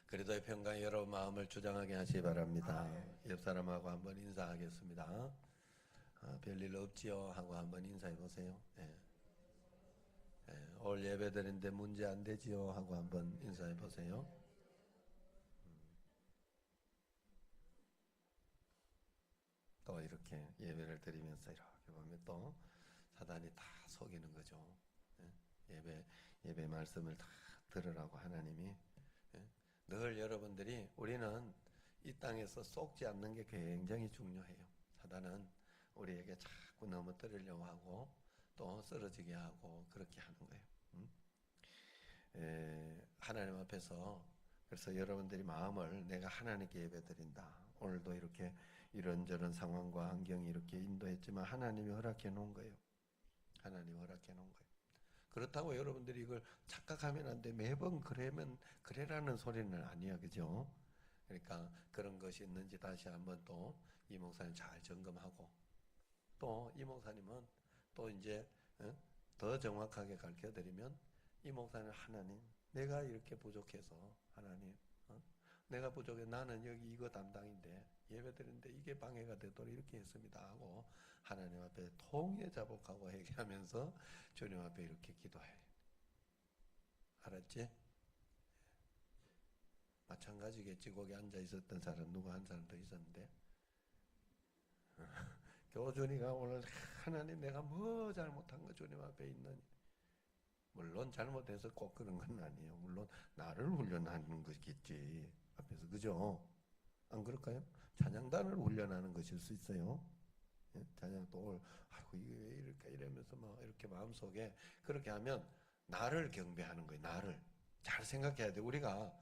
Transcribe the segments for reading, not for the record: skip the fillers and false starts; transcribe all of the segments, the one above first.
그리스도의 평강이 여러분 마음을 주장하게 하시기 바랍니다. 옆 사람하고 한번 인사하겠습니다. 별일 없지요? 하고 한번 인사해 보세요. 예. 예, 올 예배드리는데 문제 안 되지요? 하고 한번 인사해 보세요. 또 이렇게 예배를 드리면서 이렇게 보면 또 사단이 다 속이는 거죠. 예. 예배 말씀을 다 들으라고 하나님이. 예. 늘 여러분들이 우리는 이 땅에서 속지 않는 게 굉장히 중요해요. 사단은 우리에게 자꾸 넘어뜨리려고 하고 또 쓰러지게 하고 그렇게 하는 거예요. 하나님 앞에서 그래서 여러분들이 마음을 내가 하나님께 예배드린다. 오늘도 이렇게 이런저런 상황과 환경이 이렇게 인도했지만 하나님이 허락해 놓은 거예요. 하나님이 허락해 놓은 거예요. 그렇다고 여러분들이 이걸 착각하면 안 돼. 매번 그래라는 소리는 아니야. 그죠? 그러니까 그런 것이 있는지 다시 한번 또 이 목사님 잘 점검하고 또 이 목사님은 또 이제 더 정확하게 가르쳐 드리면 이 목사님 하나님 내가 이렇게 부족해서 하나님 내가 부족해 나는 여기 이거 담당인데 예배드리는데 이게 방해가 되도록 이렇게 했습니다 하고 하나님 앞에 통회자복하고 회개하면서 주님 앞에 이렇게 기도해. 알았지? 마찬가지겠지. 거기 앉아 있었던 사람 누구 한 사람 더 있었는데 교준이가 오늘 하나님 내가 뭐 잘못한 거 주님 앞에 있는 물론 잘못해서 꼭 그런 건 아니에요. 물론 나를 훈련하는 것이겠지 앞에서 그죠? 안 그럴까요? 찬양단을 훈련하는 것일 수 있어요. 예? 찬양 또 아이고 이게 왜 이럴까 이러면서 막 이렇게 마음속에 그렇게 하면 나를 경배하는 거예요. 나를 잘 생각해야 돼. 우리가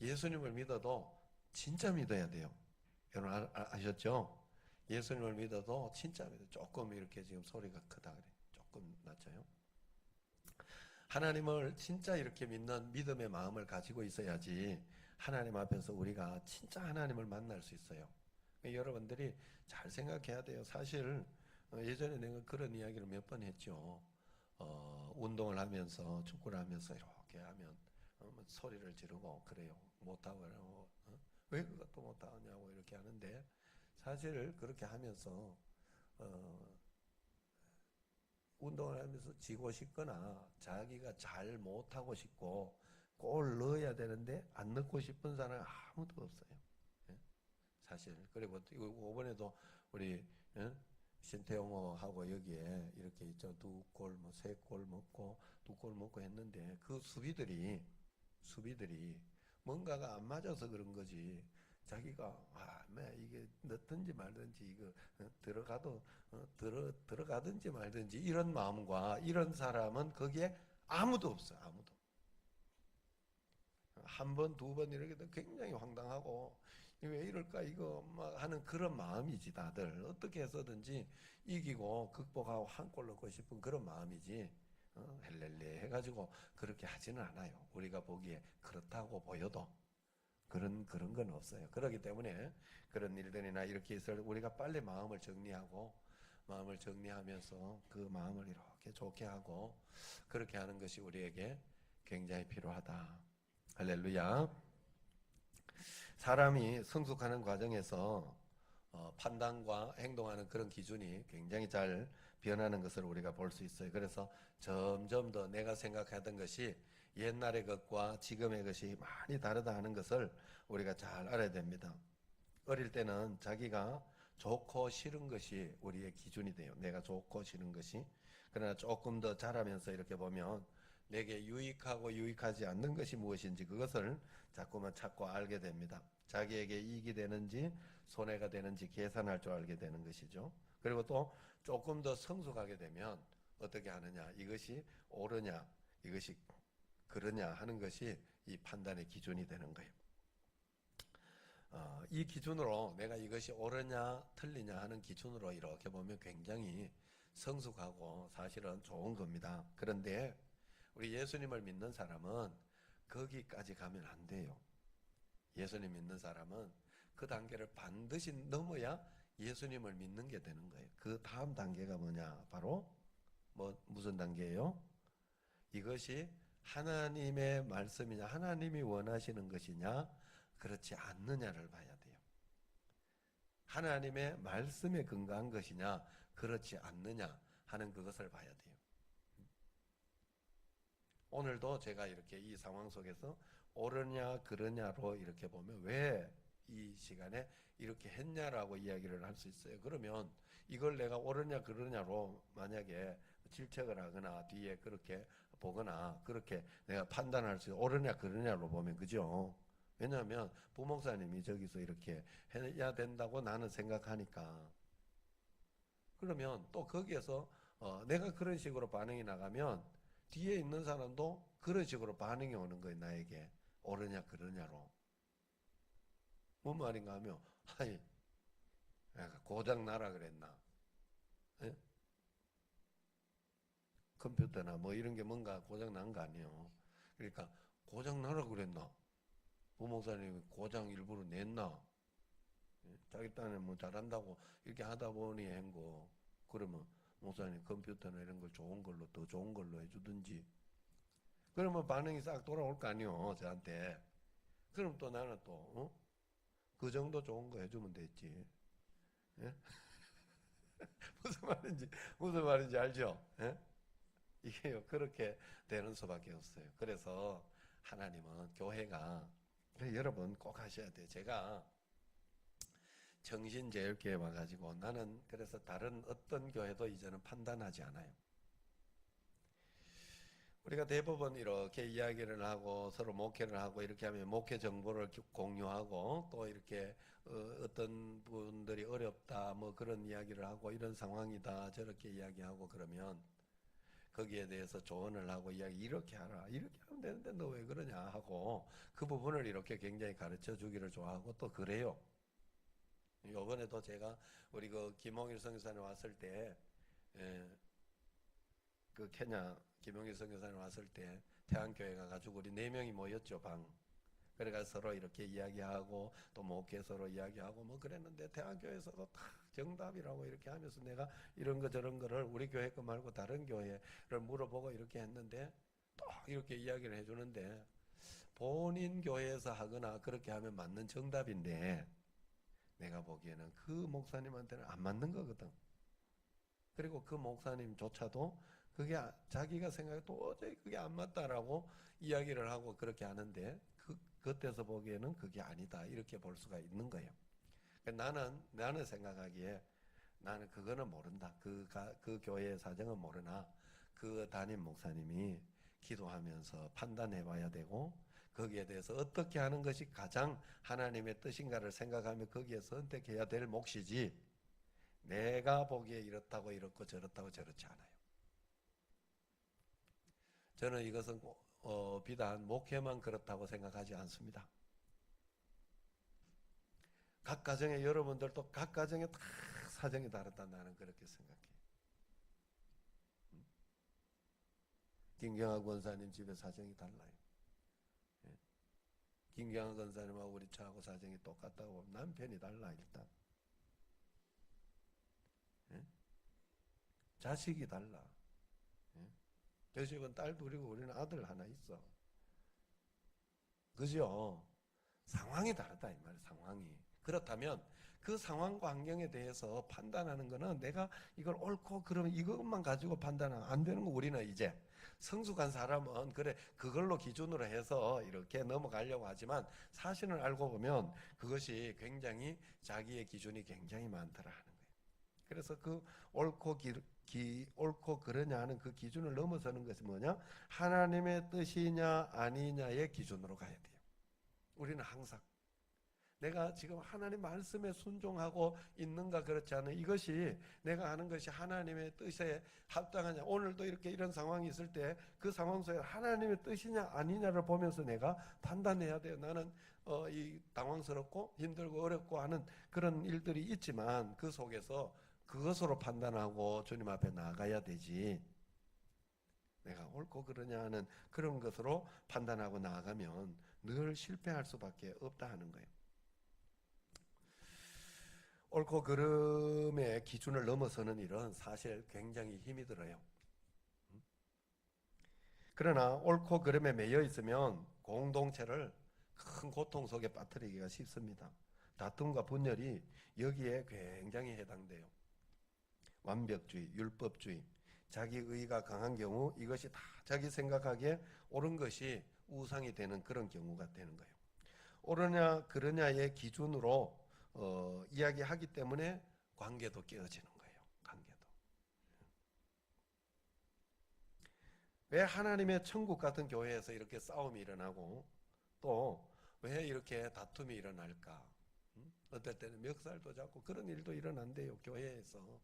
예수님을 믿어도 진짜 믿어야 돼요. 여러분 아셨죠? 예수님을 믿어도 진짜 믿어. 조금 이렇게 지금 소리가 크다 그래. 조금 낮아요. 하나님을 진짜 이렇게 믿는 믿음의 마음을 가지고 있어야지 하나님 앞에서 우리가 진짜 하나님을 만날 수 있어요. 여러분들이 잘 생각해야 돼요. 사실 예전에 내가 그런 이야기를 몇 번 했죠. 운동을 하면서 축구를 하면서 이렇게 하면 뭐 소리를 지르고 그래요. 못하고 그러고 왜 그것도 못하냐고 이렇게 하는데 사실 그렇게 하면서 어, 운동을 하면서 지고 싶거나 자기가 잘 못하고 싶고 골 넣어야 되는데 안 넣고 싶은 사람 아무도 없어요. 예? 사실 그리고 이번에도 우리 예? 신태용하고 여기에 이렇게 있죠. 두 골, 뭐 세 골 먹고 두 골 먹고 했는데 그 수비들이 뭔가가 안 맞아서 그런 거지. 자기가 이게 넣든지 말든지 이거 들어가도 들어가든지 말든지 이런 마음과 이런 사람은 거기에 아무도 없어요. 아무도. 한 번, 두 번 이렇게 되면 굉장히 황당하고 왜 이럴까 이거 막 하는 그런 마음이지 다들 어떻게 해서든지 이기고 극복하고 한 골 넣고 싶은 그런 마음이지 헬렐레 해가지고 그렇게 하지는 않아요. 우리가 보기에 그렇다고 보여도 그런 건 없어요. 그렇기 때문에 그런 일들이나 이렇게 있을 우리가 빨리 마음을 정리하면서 그 마음을 이렇게 좋게 하고 그렇게 하는 것이 우리에게 굉장히 필요하다. 할렐루야. 사람이 성숙하는 과정에서 판단과 행동하는 그런 기준이 굉장히 잘 변하는 것을 우리가 볼 수 있어요. 그래서 점점 더 내가 생각하던 것이 옛날의 것과 지금의 것이 많이 다르다 하는 것을 우리가 잘 알아야 됩니다. 어릴 때는 자기가 좋고 싫은 것이 우리의 기준이 돼요. 내가 좋고 싫은 것이. 그러나 조금 더 자라면서 이렇게 보면 내게 유익하고 유익하지 않는 것이 무엇인지 그것을 자꾸만 찾고 알게 됩니다. 자기에게 이익이 되는지 손해가 되는지 계산할 줄 알게 되는 것이죠. 그리고 또 조금 더 성숙하게 되면 어떻게 하느냐, 이것이 옳으냐, 이것이 그러냐 하는 것이 이 판단의 기준이 되는 거예요. 이 기준으로 내가 이것이 옳으냐 틀리냐 하는 기준으로 이렇게 보면 굉장히 성숙하고 사실은 좋은 겁니다. 그런데 우리 예수님을 믿는 사람은 거기까지 가면 안 돼요. 예수님 믿는 사람은 그 단계를 반드시 넘어야 예수님을 믿는 게 되는 거예요. 그 다음 단계가 뭐냐? 바로 무슨 단계예요? 이것이 하나님의 말씀이냐, 하나님이 원하시는 것이냐, 그렇지 않느냐를 봐야 돼요. 하나님의 말씀에 근거한 것이냐, 그렇지 않느냐 하는 그것을 봐야 돼요. 오늘도 제가 이렇게 이 상황 속에서 옳으냐 그러냐로 이렇게 보면 왜 이 시간에 이렇게 했냐라고 이야기를 할 수 있어요. 그러면 이걸 내가 옳으냐 그러냐로 만약에 질책을 하거나 뒤에 그렇게 보거나 그렇게 내가 판단할 수 옳으냐 그러냐로 보면, 그죠? 왜냐하면 부목사님이 저기서 이렇게 해야 된다고 나는 생각하니까. 그러면 또 거기에서 내가 그런 식으로 반응이 나가면 뒤에 있는 사람도 그런 식으로 반응이 오는 거예요. 나에게 옳으냐 그러냐로. 뭔 말인가 하면, 아니 내가 고장 나라 그랬나, 예? 컴퓨터나 뭐 이런 게 뭔가 고장 난 거 아니에요. 그러니까 고장 나라 그랬나, 부목사님이 고장 일부러 냈나, 예? 자기 딴에 뭐 잘한다고 이렇게 하다 보니 한거. 그러면 목사님 컴퓨터나 이런 걸 좋은 걸로, 더 좋은 걸로 해주든지. 그러면 반응이 싹 돌아올 거 아니요, 저한테. 그럼 또 나는 또 그 정도 좋은 거 해주면 됐지. 예? 무슨 말인지 알죠? 예? 이게요, 그렇게 되는 수밖에 없어요. 그래서 하나님은 교회가, 여러분 꼭 하셔야 돼요. 제가 정신제일교회 와가지고 나는 그래서 다른 어떤 교회도 이제는 판단하지 않아요. 우리가 대부분 이렇게 이야기를 하고 서로 목회를 하고 이렇게 하면 목회 정보를 공유하고 또 이렇게 어떤 분들이 어렵다 뭐 그런 이야기를 하고 이런 상황이다 저렇게 이야기하고 그러면 거기에 대해서 조언을 하고 이렇게 하라 이렇게 하면 되는데 너 왜 그러냐 하고 그 부분을 이렇게 굉장히 가르쳐 주기를 좋아하고 또 그래요. 요번에도 제가 우리 그 김홍일 선교사님 왔을 때, 그 케냐 김용일 선교사님 왔을 때 태안교회 가가지고 우리 4명이 모였죠, 방. 그래가 서로 이렇게 이야기하고 또 목회 서로 이야기하고 뭐 그랬는데 태안교회에서도 다 정답이라고 이렇게 하면서 내가 이런 거 저런 거를 우리 교회 거 말고 다른 교회를 물어보고 이렇게 했는데 또 이렇게 이야기를 해주는데 본인 교회에서 하거나 그렇게 하면 맞는 정답인데 내가 보기에는 그 목사님한테는 안 맞는 거거든. 그리고 그 목사님조차도 그게 자기가 생각해 도저히 그게 안 맞다라고 이야기를 하고 그렇게 하는데 그때서 보기에는 그게 아니다 이렇게 볼 수가 있는 거예요. 나는 생각하기에 나는 그거는 모른다. 그 교회의 사정은 모르나 그 담임 목사님이 기도하면서 판단해 봐야 되고 거기에 대해서 어떻게 하는 것이 가장 하나님의 뜻인가를 생각하며 거기에 선택해야 될 몫이지 내가 보기에 이렇다고 이렇고 저렇다고 저렇지 않아요. 저는 이것은 비단 목회만 그렇다고 생각하지 않습니다. 각 가정에 여러분들도 각 가정에 다 사정이 다르다 나는 그렇게 생각해요. 김경학 권사님 집에 사정이 달라요. 예. 김경학 권사님하고 우리 차하고 사정이 똑같다고 남편이 달라 일단. 예? 자식이 달라. 예? 저 집은 딸 둘이고 우리는 아들 하나 있어. 그죠? 상황이 다르다 이 말이에요. 상황이. 그렇다면 그 상황과 환경에 대해서 판단하는 거는 내가 이걸 옳고 그러면 이것만 가지고 판단하면 안 되는 거. 우리는 이제 성숙한 사람은 그래 그걸로 기준으로 해서 이렇게 넘어가려고 하지만 사실을 알고 보면 그것이 굉장히 자기의 기준이 굉장히 많더라 하는 거예요. 그래서 그 옳고 그러냐 하는 그 기준을 넘어서는 것이 뭐냐? 하나님의 뜻이냐 아니냐의 기준으로 가야 돼요. 우리는 항상 내가 지금 하나님 말씀에 순종하고 있는가 그렇지 않은 이것이 내가 하는 것이 하나님의 뜻에 합당하냐. 오늘도 이렇게 이런 상황이 있을 때 그 상황 속에 하나님의 뜻이냐 아니냐를 보면서 내가 판단해야 돼요. 나는 이 당황스럽고 힘들고 어렵고 하는 그런 일들이 있지만 그 속에서 그것으로 판단하고 주님 앞에 나가야 되지. 내가 옳고 그러냐 하는 그런 것으로 판단하고 나아가면 늘 실패할 수밖에 없다 하는 거예요. 옳고 그름의 기준을 넘어서는 일은 사실 굉장히 힘이 들어요. 그러나 옳고 그름에 매여 있으면 공동체를 큰 고통 속에 빠뜨리기가 쉽습니다. 다툼과 분열이 여기에 굉장히 해당돼요. 완벽주의, 율법주의, 자기의가 강한 경우 이것이 다 자기 생각하기에 옳은 것이 우상이 되는 그런 경우가 되는 거예요. 옳으냐 그러냐의 기준으로 이야기하기 때문에 관계도 깨어지는 거예요. 관계도. 왜 하나님의 천국 같은 교회에서 이렇게 싸움이 일어나고 또 왜 이렇게 다툼이 일어날까? 어떨 때는 멱살도 잡고 그런 일도 일어난대요. 교회에서.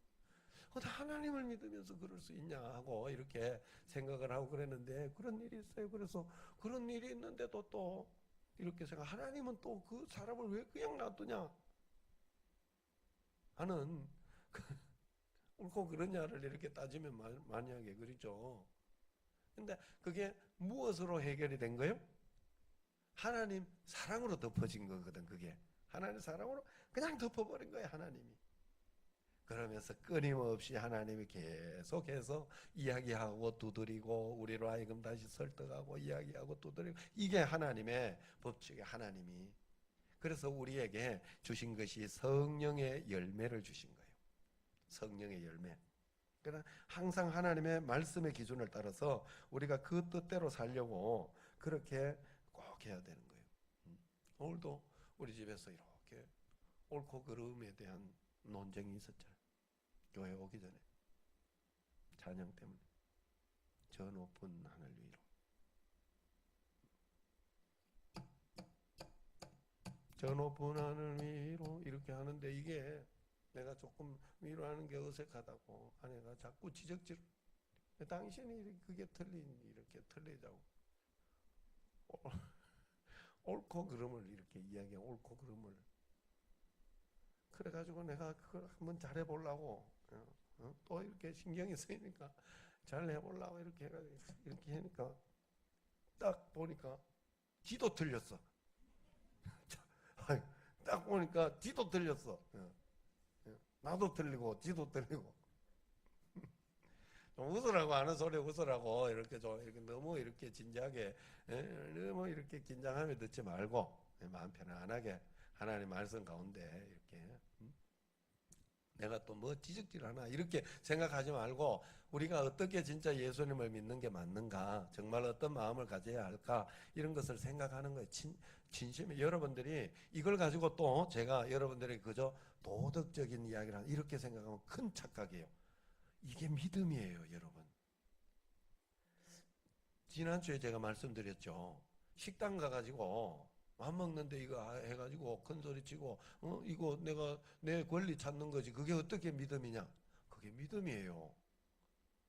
하나님을 믿으면서 그럴 수 있냐 하고 이렇게 생각을 하고 그랬는데 그런 일이 있어요. 그래서 그런 일이 있는데도 또 이렇게 생각, 하나님은 또 그 사람을 왜 그냥 놔두냐 하는 옳고 그러냐를 이렇게 따지면 만약에 그렇죠. 근데 그게 무엇으로 해결이 된 거예요? 하나님 사랑으로 덮어진 거거든. 그게 하나님 사랑으로 그냥 덮어버린 거예요. 하나님이. 그러면서 끊임없이 하나님이 계속해서 이야기하고 두드리고 우리로 하여금 다시 설득하고 이야기하고 두드리고, 이게 하나님의 법칙이 하나님이. 그래서 우리에게 주신 것이 성령의 열매를 주신 거예요. 성령의 열매. 그러나 항상 하나님의 말씀의 기준을 따라서 우리가 그 뜻대로 살려고 그렇게 꼭 해야 되는 거예요. 오늘도 우리 집에서 이렇게 옳고 그름에 대한 논쟁이 있었잖아요. 교회 오기 전에 찬양 때문에. 저 높은 하늘 위로, 저 높은 하늘 위로 이렇게 하는데 이게 내가 조금 위로하는 게 어색하다고 아내가 자꾸 지적질. 당신이 그게 이렇게 틀리자고 옳고 그름을 이렇게 이야기해. 옳고 그름을. 그래가지고 내가 그걸 한번 잘해보려고 또 이렇게 신경이 쓰이니까 잘 해보려고 이렇게 해가지고 이렇게 하니까 딱 보니까 지도 틀렸어. 딱 보니까 지도 틀렸어. 나도 틀리고 지도 틀리고. 좀 웃으라고 하는 소리 웃으라고 이렇게 좀 이렇게 너무 이렇게 진지하게 너무 이렇게 긴장하며 듣지 말고 마음 편안하게 하나님 말씀 가운데 이렇게 내가 또 뭐 지적질 하나 이렇게 생각하지 말고 우리가 어떻게 진짜 예수님을 믿는 게 맞는가, 정말 어떤 마음을 가져야 할까, 이런 것을 생각하는 거예요. 진심에. 여러분들이 이걸 가지고 또 제가 여러분들이 그저 도덕적인 이야기를 이렇게 생각하면 큰 착각이에요. 이게 믿음이에요, 여러분. 지난주에 제가 말씀드렸죠. 식당 가가지고 밥 먹는데 이거 해가지고 큰 소리 치고 이거 내가 내 권리 찾는 거지. 그게 어떻게 믿음이냐? 그게 믿음이에요.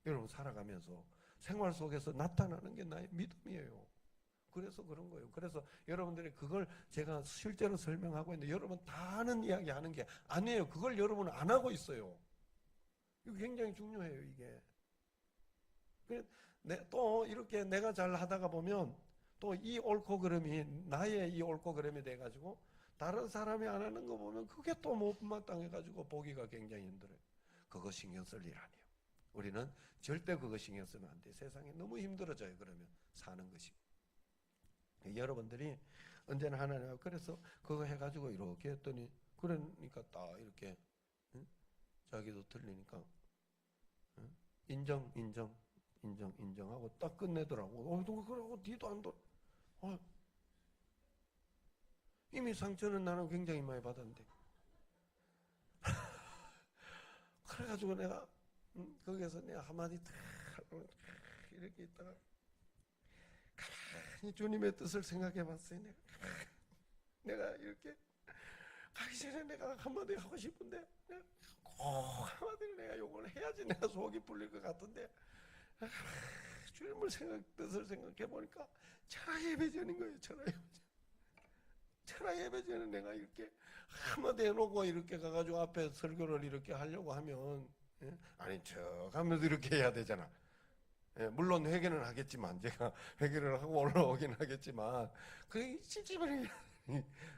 여러분 살아가면서 생활 속에서 나타나는 게 나의 믿음이에요. 그래서 그런 거예요. 그래서 여러분들이 그걸 제가 실제로 설명하고 있는데 여러분 다 아는 이야기 하는 게 아니에요. 그걸 여러분은 안 하고 있어요. 이거 굉장히 중요해요, 이게. 또 이렇게 내가 잘 하다가 보면 또 이 옳고 그름이 나의 이 옳고 그름이 돼가지고 다른 사람이 안 하는 거 보면 그게 또 못마땅해가지고 보기가 굉장히 힘들어요. 그거 신경 쓸 일 아니에요. 우리는 절대 그거 신경 쓰면 안 돼요. 세상이 너무 힘들어져요. 그러면 사는 것이. 여러분들이 언제나 하나님, 그래서 그거 해가지고 이렇게 했더니 그러니까 딱 이렇게 자기도 틀리니까 인정하고 딱 끝내더라고. 그러고 뒤도 안 돌아. 이미 상처는 나는 굉장히 많이 받았는데. 그래가지고 내가 거기에서 내가 한마디 딱 이렇게 있다가 가만히 주님의 뜻을 생각해 봤어요. 내가 이렇게 가기 전에 내가 한마디 하고 싶은데 꼭 한마디를 내가 요걸 해야지 내가 속이 풀릴 것 같은데 주님을 뜻을 생각해 보니까 철야 예배전인 거예요. 철야 예배전에 내가 이렇게 한마디 해놓고 이렇게 가가지고 앞에 설교를 이렇게 하려고 하면 아닌 척 하면서 이렇게 해야 되잖아. 물론 회개는 하겠지만 제가 회개를 하고 올라오긴 하겠지만 그게 찝찝하게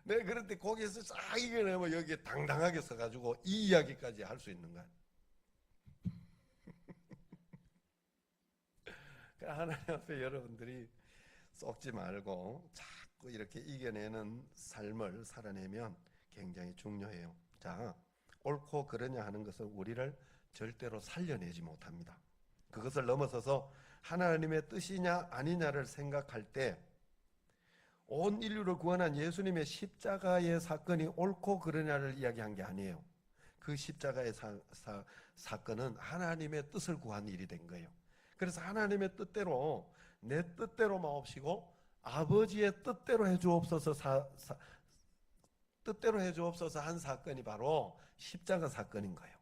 내가 그럴 때 거기에서 싹 이겨내면 여기에 당당하게 서가지고 이 이야기까지 할 수 있는 거야. 하나님 앞에 여러분들이 썩지 말고 자꾸 이렇게 이겨내는 삶을 살아내면 굉장히 중요해요. 자, 옳고 그러냐 하는 것은 우리를 절대로 살려내지 못합니다. 그것을 넘어서서 하나님의 뜻이냐 아니냐를 생각할 때 온 인류를 구원한 예수님의 십자가의 사건이 옳고 그러냐를 이야기한 게 아니에요. 그 십자가의 사건은 하나님의 뜻을 구한 일이 된 거예요. 그래서 하나님의 뜻대로 내 뜻대로 마옵시고 아버지의 뜻대로 해주옵소서 뜻대로 해주옵소서 한 사건이 바로 십자가 사건인 거예요.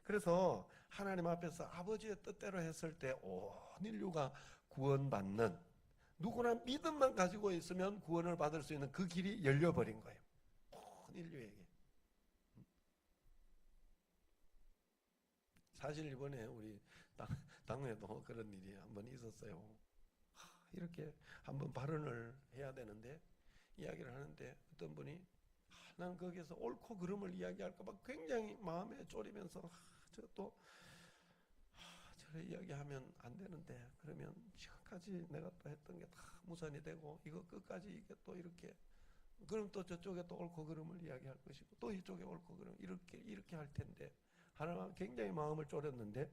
그래서 하나님 앞에서 아버지의 뜻대로 했을 때 온 인류가 구원받는, 누구나 믿음만 가지고 있으면 구원을 받을 수 있는 그 길이 열려버린 거예요. 온 인류에게. 사실 이번에 우리 당회도 그런 일이 한번 있었어요. 이렇게 한번 발언을 해야 되는데 이야기를 하는데 어떤 분이 나는 거기에서 옳고 그름을 이야기할까 봐 굉장히 마음에 졸이면서 저또 저래 이야기하면 안 되는데 그러면 지금까지 내가 또 했던 게 다 무산이 되고 이거 끝까지 이게 또 이렇게 그럼 또 저쪽에 또 옳고 그름을 이야기할 것이고 또 이쪽에 옳고 그름 이렇게 할 텐데 하나가 굉장히 마음을 졸였는데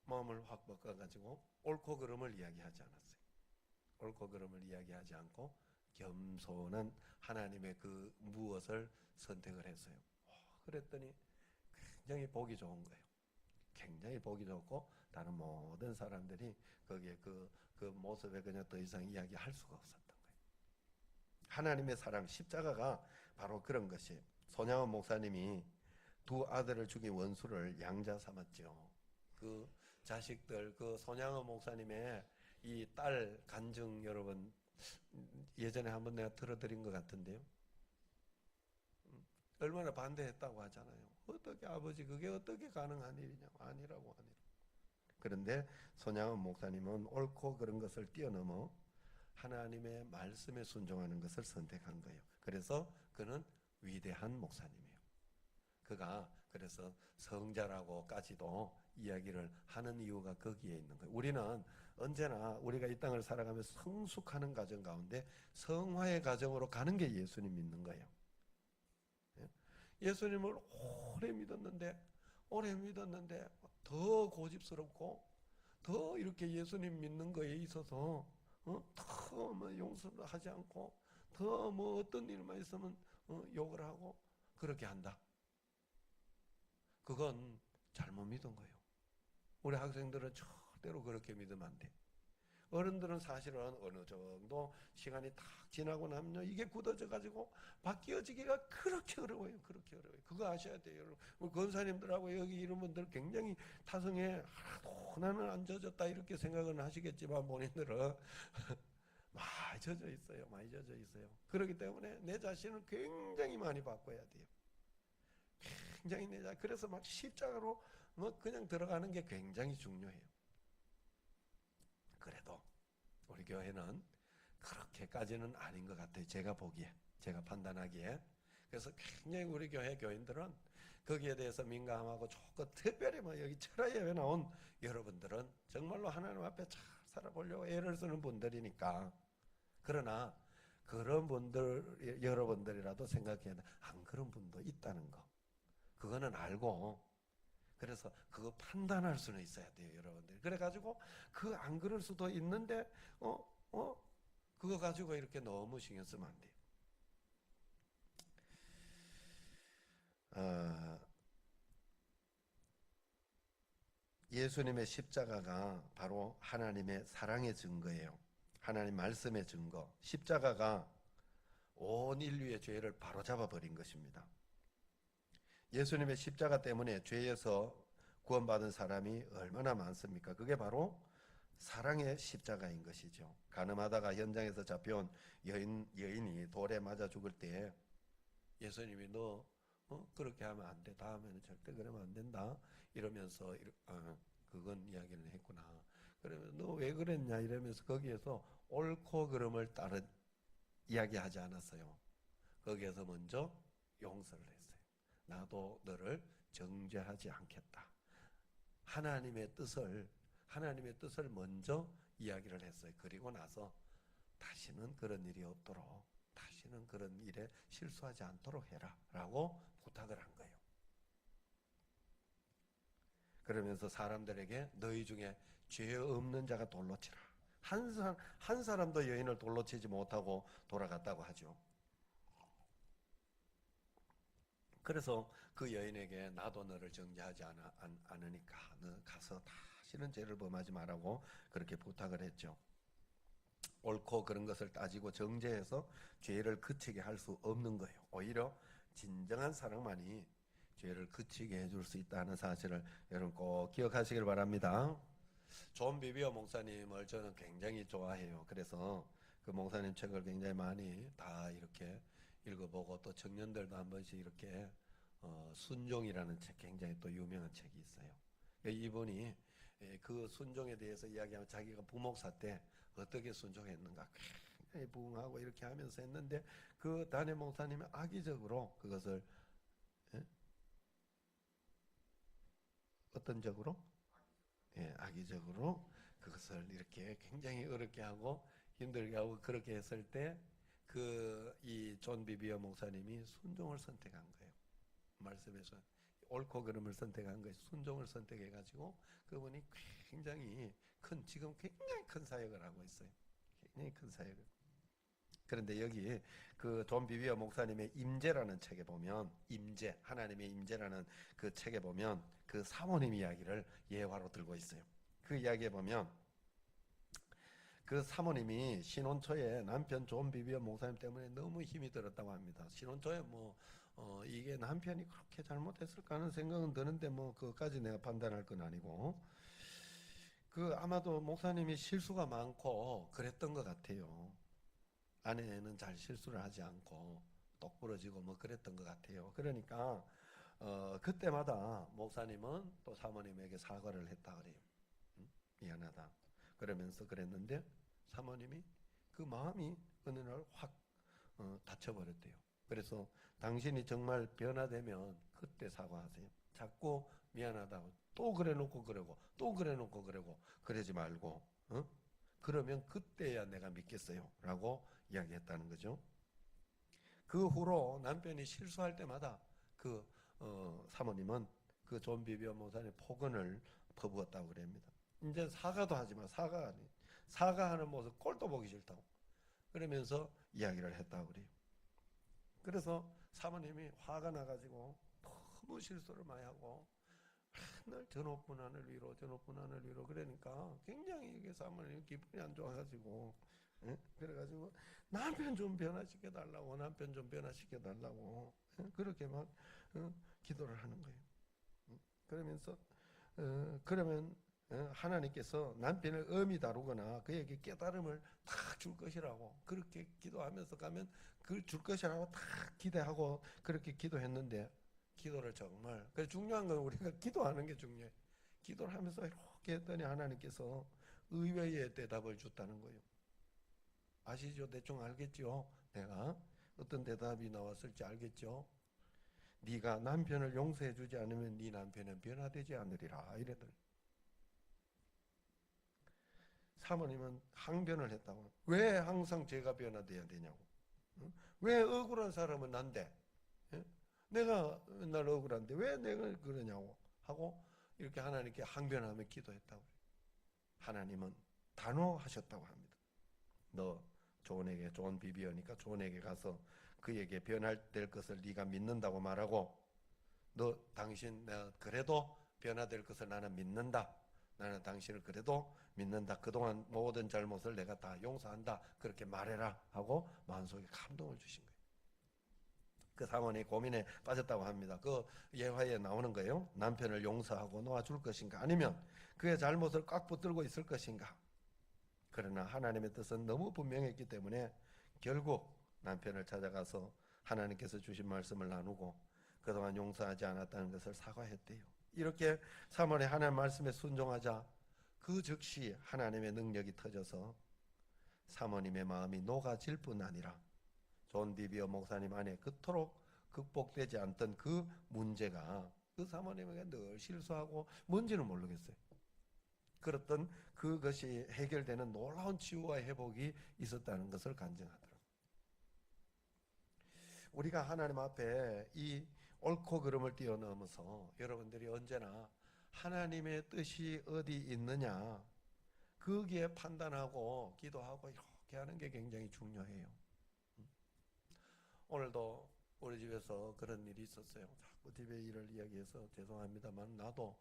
마음을 확 바꿔가지고 옳고 그름을 이야기하지 않았어요. 옳고 그름을 이야기하지 않고 겸손한 하나님의 그 무엇을 선택을 했어요. 그랬더니 굉장히 보기 좋은 거예요. 굉장히 보기 좋고 다른 모든 사람들이 거기에 그 모습에 그냥 더 이상 이야기할 수가 없었던 거예요. 하나님의 사랑 십자가가 바로 그런 것이에요. 손양원 목사님이 두 아들을 죽인 원수를 양자 삼았죠. 그 자식들, 그 손양원 목사님의 이 딸 간증 여러분 예전에 한번 내가 들어드린 것 같은데요. 얼마나 반대했다고 하잖아요. 어떻게 아버지 그게 어떻게 가능한 일이냐고. 아니라고. 그런데 손양원 목사님은 옳고 그런 것을 뛰어넘어 하나님의 말씀에 순종하는 것을 선택한 거예요. 그래서 그는 위대한 목사님이에요. 그가 그래서 성자라고까지도 이야기를 하는 이유가 거기에 있는 거예요. 우리는 언제나 우리가 이 땅을 살아가며 성숙하는 과정 가운데 성화의 과정으로 가는 게 예수님 믿는 거예요. 예수님을 오래 믿었는데 더 고집스럽고 더 이렇게 예수님 믿는 거에 있어서 더 뭐 용서를 하지 않고 더 뭐 어떤 일만 있으면 욕을 하고 그렇게 한다. 그건 잘못 믿은 거예요. 우리 학생들은 절대로 그렇게 믿으면 안 돼. 어른들은 사실은 어느 정도 시간이 딱 지나고 나면 이게 굳어져 가지고 바뀌어지기가 그렇게 어려워요. 그렇게 어려워요. 그거 아셔야 돼요. 여러분. 우리 권사님들하고 여기 이런 분들 굉장히 타성에 하나도 나는 안 젖었다 이렇게 생각은 하시겠지만 본인들은 많이 젖어 있어요. 많이 젖어 있어요. 그렇기 때문에 내 자신을 굉장히 많이 바꿔야 돼요. 굉장히 그래서 막 십자가로 그냥 들어가는 게 굉장히 중요해요. 그래도 우리 교회는 그렇게까지는 아닌 것 같아요. 제가 보기에, 제가 판단하기에. 그래서 굉장히 우리 교회 교인들은 거기에 대해서 민감하고 좋고 특별히 뭐 여기 철화예배 나온 여러분들은 정말로 하나님 앞에 잘 살아보려고 애를 쓰는 분들이니까. 그러나 그런 분들 여러분들이라도 생각해야 돼. 안 그런 분도 있다는 거. 그거는 알고 그래서 그거 판단할 수는 있어야 돼요, 여러분들. 그래가지고 그 안 그럴 수도 있는데 그거 가지고 이렇게 너무 신경 쓰면 안 돼요. 예수님의 십자가가 바로 하나님의 사랑의 증거예요. 하나님 말씀의 증거. 십자가가 온 인류의 죄를 바로잡아 버린 것입니다. 예수님의 십자가 때문에 죄에서 구원받은 사람이 얼마나 많습니까? 그게 바로 사랑의 십자가인 것이죠. 가늠하다가 현장에서 잡혀온 여인이 돌에 맞아 죽을 때 예수님이 너 그렇게 하면 안 돼. 다음에는 절대 그러면 안 된다. 이러면서 그건 이야기를 했구나. 그러면 너 왜 그랬냐 이러면서 거기에서 옳고 그름을 따른 이야기하지 않았어요. 거기에서 먼저 용서를 했어요. 나도 너를 정죄하지 않겠다. 하나님의 뜻을 먼저 이야기를 했어요. 그리고 나서 다시는 그런 일이 없도록, 다시는 그런 일에 실수하지 않도록 해라 라고 부탁을 한 거예요. 그러면서 사람들에게 너희 중에 죄 없는 자가 돌로 치라. 한 사람도 여인을 돌로 치지 못하고 돌아갔다고 하죠. 그래서 그 여인에게 나도 너를 정죄하지 않으니까 너 가서 다시는 죄를 범하지 말라고 그렇게 부탁을 했죠. 옳고 그런 것을 따지고 정죄해서 죄를 그치게 할 수 없는 거예요. 오히려 진정한 사랑만이 죄를 그치게 해줄 수 있다는 사실을 여러분 꼭 기억하시길 바랍니다. 존 비비어 목사님을 저는 굉장히 좋아해요. 그래서 그 목사님 책을 굉장히 많이 다 이렇게 읽어보고 또 청년들도 한 번씩 이렇게 순종이라는 책, 굉장히 또 유명한 책이 있어요. 이분이 그 순종에 대해서 이야기하면 자기가 부목사 때 어떻게 순종했는가 굉장히 부응하고 이렇게 하면서 했는데 그 담임 목사님이 악의적으로 그것을 어떤 적으로? 악의적으로 그것을 이렇게 굉장히 어렵게 하고 힘들게 하고 그렇게 했을 때 그 이 존 비비어 목사님이 순종을 선택한 거예요. 말씀에서 옳고 그름을 선택한 거예요. 순종을 선택해가지고 그분이 지금 굉장히 큰 사역을 하고 있어요. 굉장히 큰 사역을. 그런데 여기 그 존 비비어 목사님의 임재라는 책에 보면 하나님의 임재라는 그 책에 보면 그 사모님 이야기를 예화로 들고 있어요. 그 이야기에 보면 그 사모님이 신혼초에 남편 존 비비어 목사님 때문에 너무 힘이 들었다고 합니다. 신혼초에 이게 남편이 그렇게 잘못했을까 하는 생각은 드는데 그것까지 내가 판단할 건 아니고 아마도 목사님이 실수가 많고 그랬던 것 같아요. 아내는 잘 실수를 하지 않고 똑부러지고 그랬던 것 같아요. 그러니까 그때마다 목사님은 또 사모님에게 사과를 했다 그래요. 미안하다. 그러면서 그랬는데 사모님이 그 마음이 어느 날 확 다쳐버렸대요. 그래서 당신이 정말 변화되면 그때 사과하세요. 자꾸 미안하다고 또 그래놓고 그러고 또 그래놓고 그러고 그러지 말고 그러면 그때야 내가 믿겠어요 라고 이야기했다는 거죠. 그 후로 남편이 실수할 때마다 사모님은 그 존 비비어 목사님 폭언을 퍼부었다고 그럽니다. 이제 사과도 하지 마. 사과하는 모습 꼴도 보기 싫다고 그러면서 이야기를 했다고 그래요. 그래서 사모님이 화가 나가지고 너무 실수를 많이 하고 늘 저 높은 하늘 위로 저 높은 하늘 위로 그러니까 굉장히 이게 사모님 기분이 안 좋아가지고 그래가지고 남편 좀 변화시켜 달라고 그렇게 막 기도를 하는 거예요. 그러면서 그러면 하나님께서 남편을 엄히 다루거나 그에게 깨달음을 딱 줄 것이라고 그렇게 기도하면서 가면 그걸 줄 것이라고 딱 기대하고 그렇게 기도했는데 기도를 정말 중요한 건 우리가 기도하는 게 중요해. 기도를 하면서 이렇게 했더니 하나님께서 의외의 대답을 줬다는 거예요. 아시죠? 대충 알겠죠? 내가 어떤 대답이 나왔을지 알겠죠? 네가 남편을 용서해 주지 않으면 네 남편은 변화되지 않으리라 이랬더니 사모님은 항변을 했다고. 왜 항상 제가 변화돼야 되냐고. 왜 억울한 사람은 난데 내가 맨날 억울한데 왜 내가 그러냐고 하고 이렇게 하나님께 항변하며 기도했다고. 하나님은 단호하셨다고 합니다. 너 존 비비어니까 존에게 가서 그에게 변화될 것을 네가 믿는다고 말하고 당신 내가 그래도 변화될 것을 나는 믿는다. 나는 당신을 그래도 믿는다. 그동안 모든 잘못을 내가 다 용서한다. 그렇게 말해라 하고 마음속에 감동을 주신 거예요. 그 사모님이 고민에 빠졌다고 합니다. 그 예화에 나오는 거예요. 남편을 용서하고 놓아줄 것인가 아니면 그의 잘못을 꽉 붙들고 있을 것인가. 그러나 하나님의 뜻은 너무 분명했기 때문에 결국 남편을 찾아가서 하나님께서 주신 말씀을 나누고 그동안 용서하지 않았다는 것을 사과했대요. 이렇게 사모님 하나님 말씀에 순종하자 그 즉시 하나님의 능력이 터져서 사모님의 마음이 녹아질 뿐 아니라 존 비비어 목사님 안에 그토록 극복되지 않던 그 문제가 그 사모님에게 늘 실수하고 뭔지는 모르겠어요. 그랬던 그것이 해결되는 놀라운 치유와 회복이 있었다는 것을 간증하더라고요. 우리가 하나님 앞에 이 옳고 그름을 뛰어넘어서 여러분들이 언제나 하나님의 뜻이 어디 있느냐 거기에 판단하고 기도하고 이렇게 하는 게 굉장히 중요해요. 오늘도 우리 집에서 그런 일이 있었어요. 자꾸 집에 일을 이야기해서 죄송합니다만 나도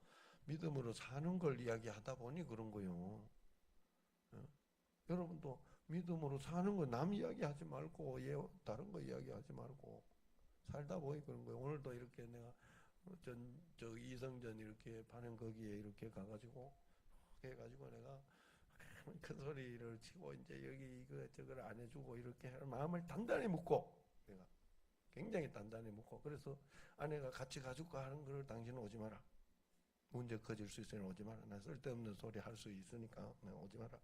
믿음으로 사는 걸 이야기하다 보니 그런 거요. 여러분도 믿음으로 사는 거 남 이야기하지 말고 다른 거 이야기하지 말고 살다 보니 그런 거예요. 오늘도 이렇게 내가 저 이성전 이렇게 파는 거기에 이렇게 가가지고 해가지고 내가 큰 소리를 치고 이제 여기 이거 저걸 안 해주고 이렇게 마음을 단단히 묶고 내가 굉장히 단단히 묶고 그래서 아내가 같이 가줄까 하는 걸 당신은 오지 마라. 문제 커질 수 있으니 오지 마라. 나 쓸데없는 소리 할 수 있으니까 오지 마라.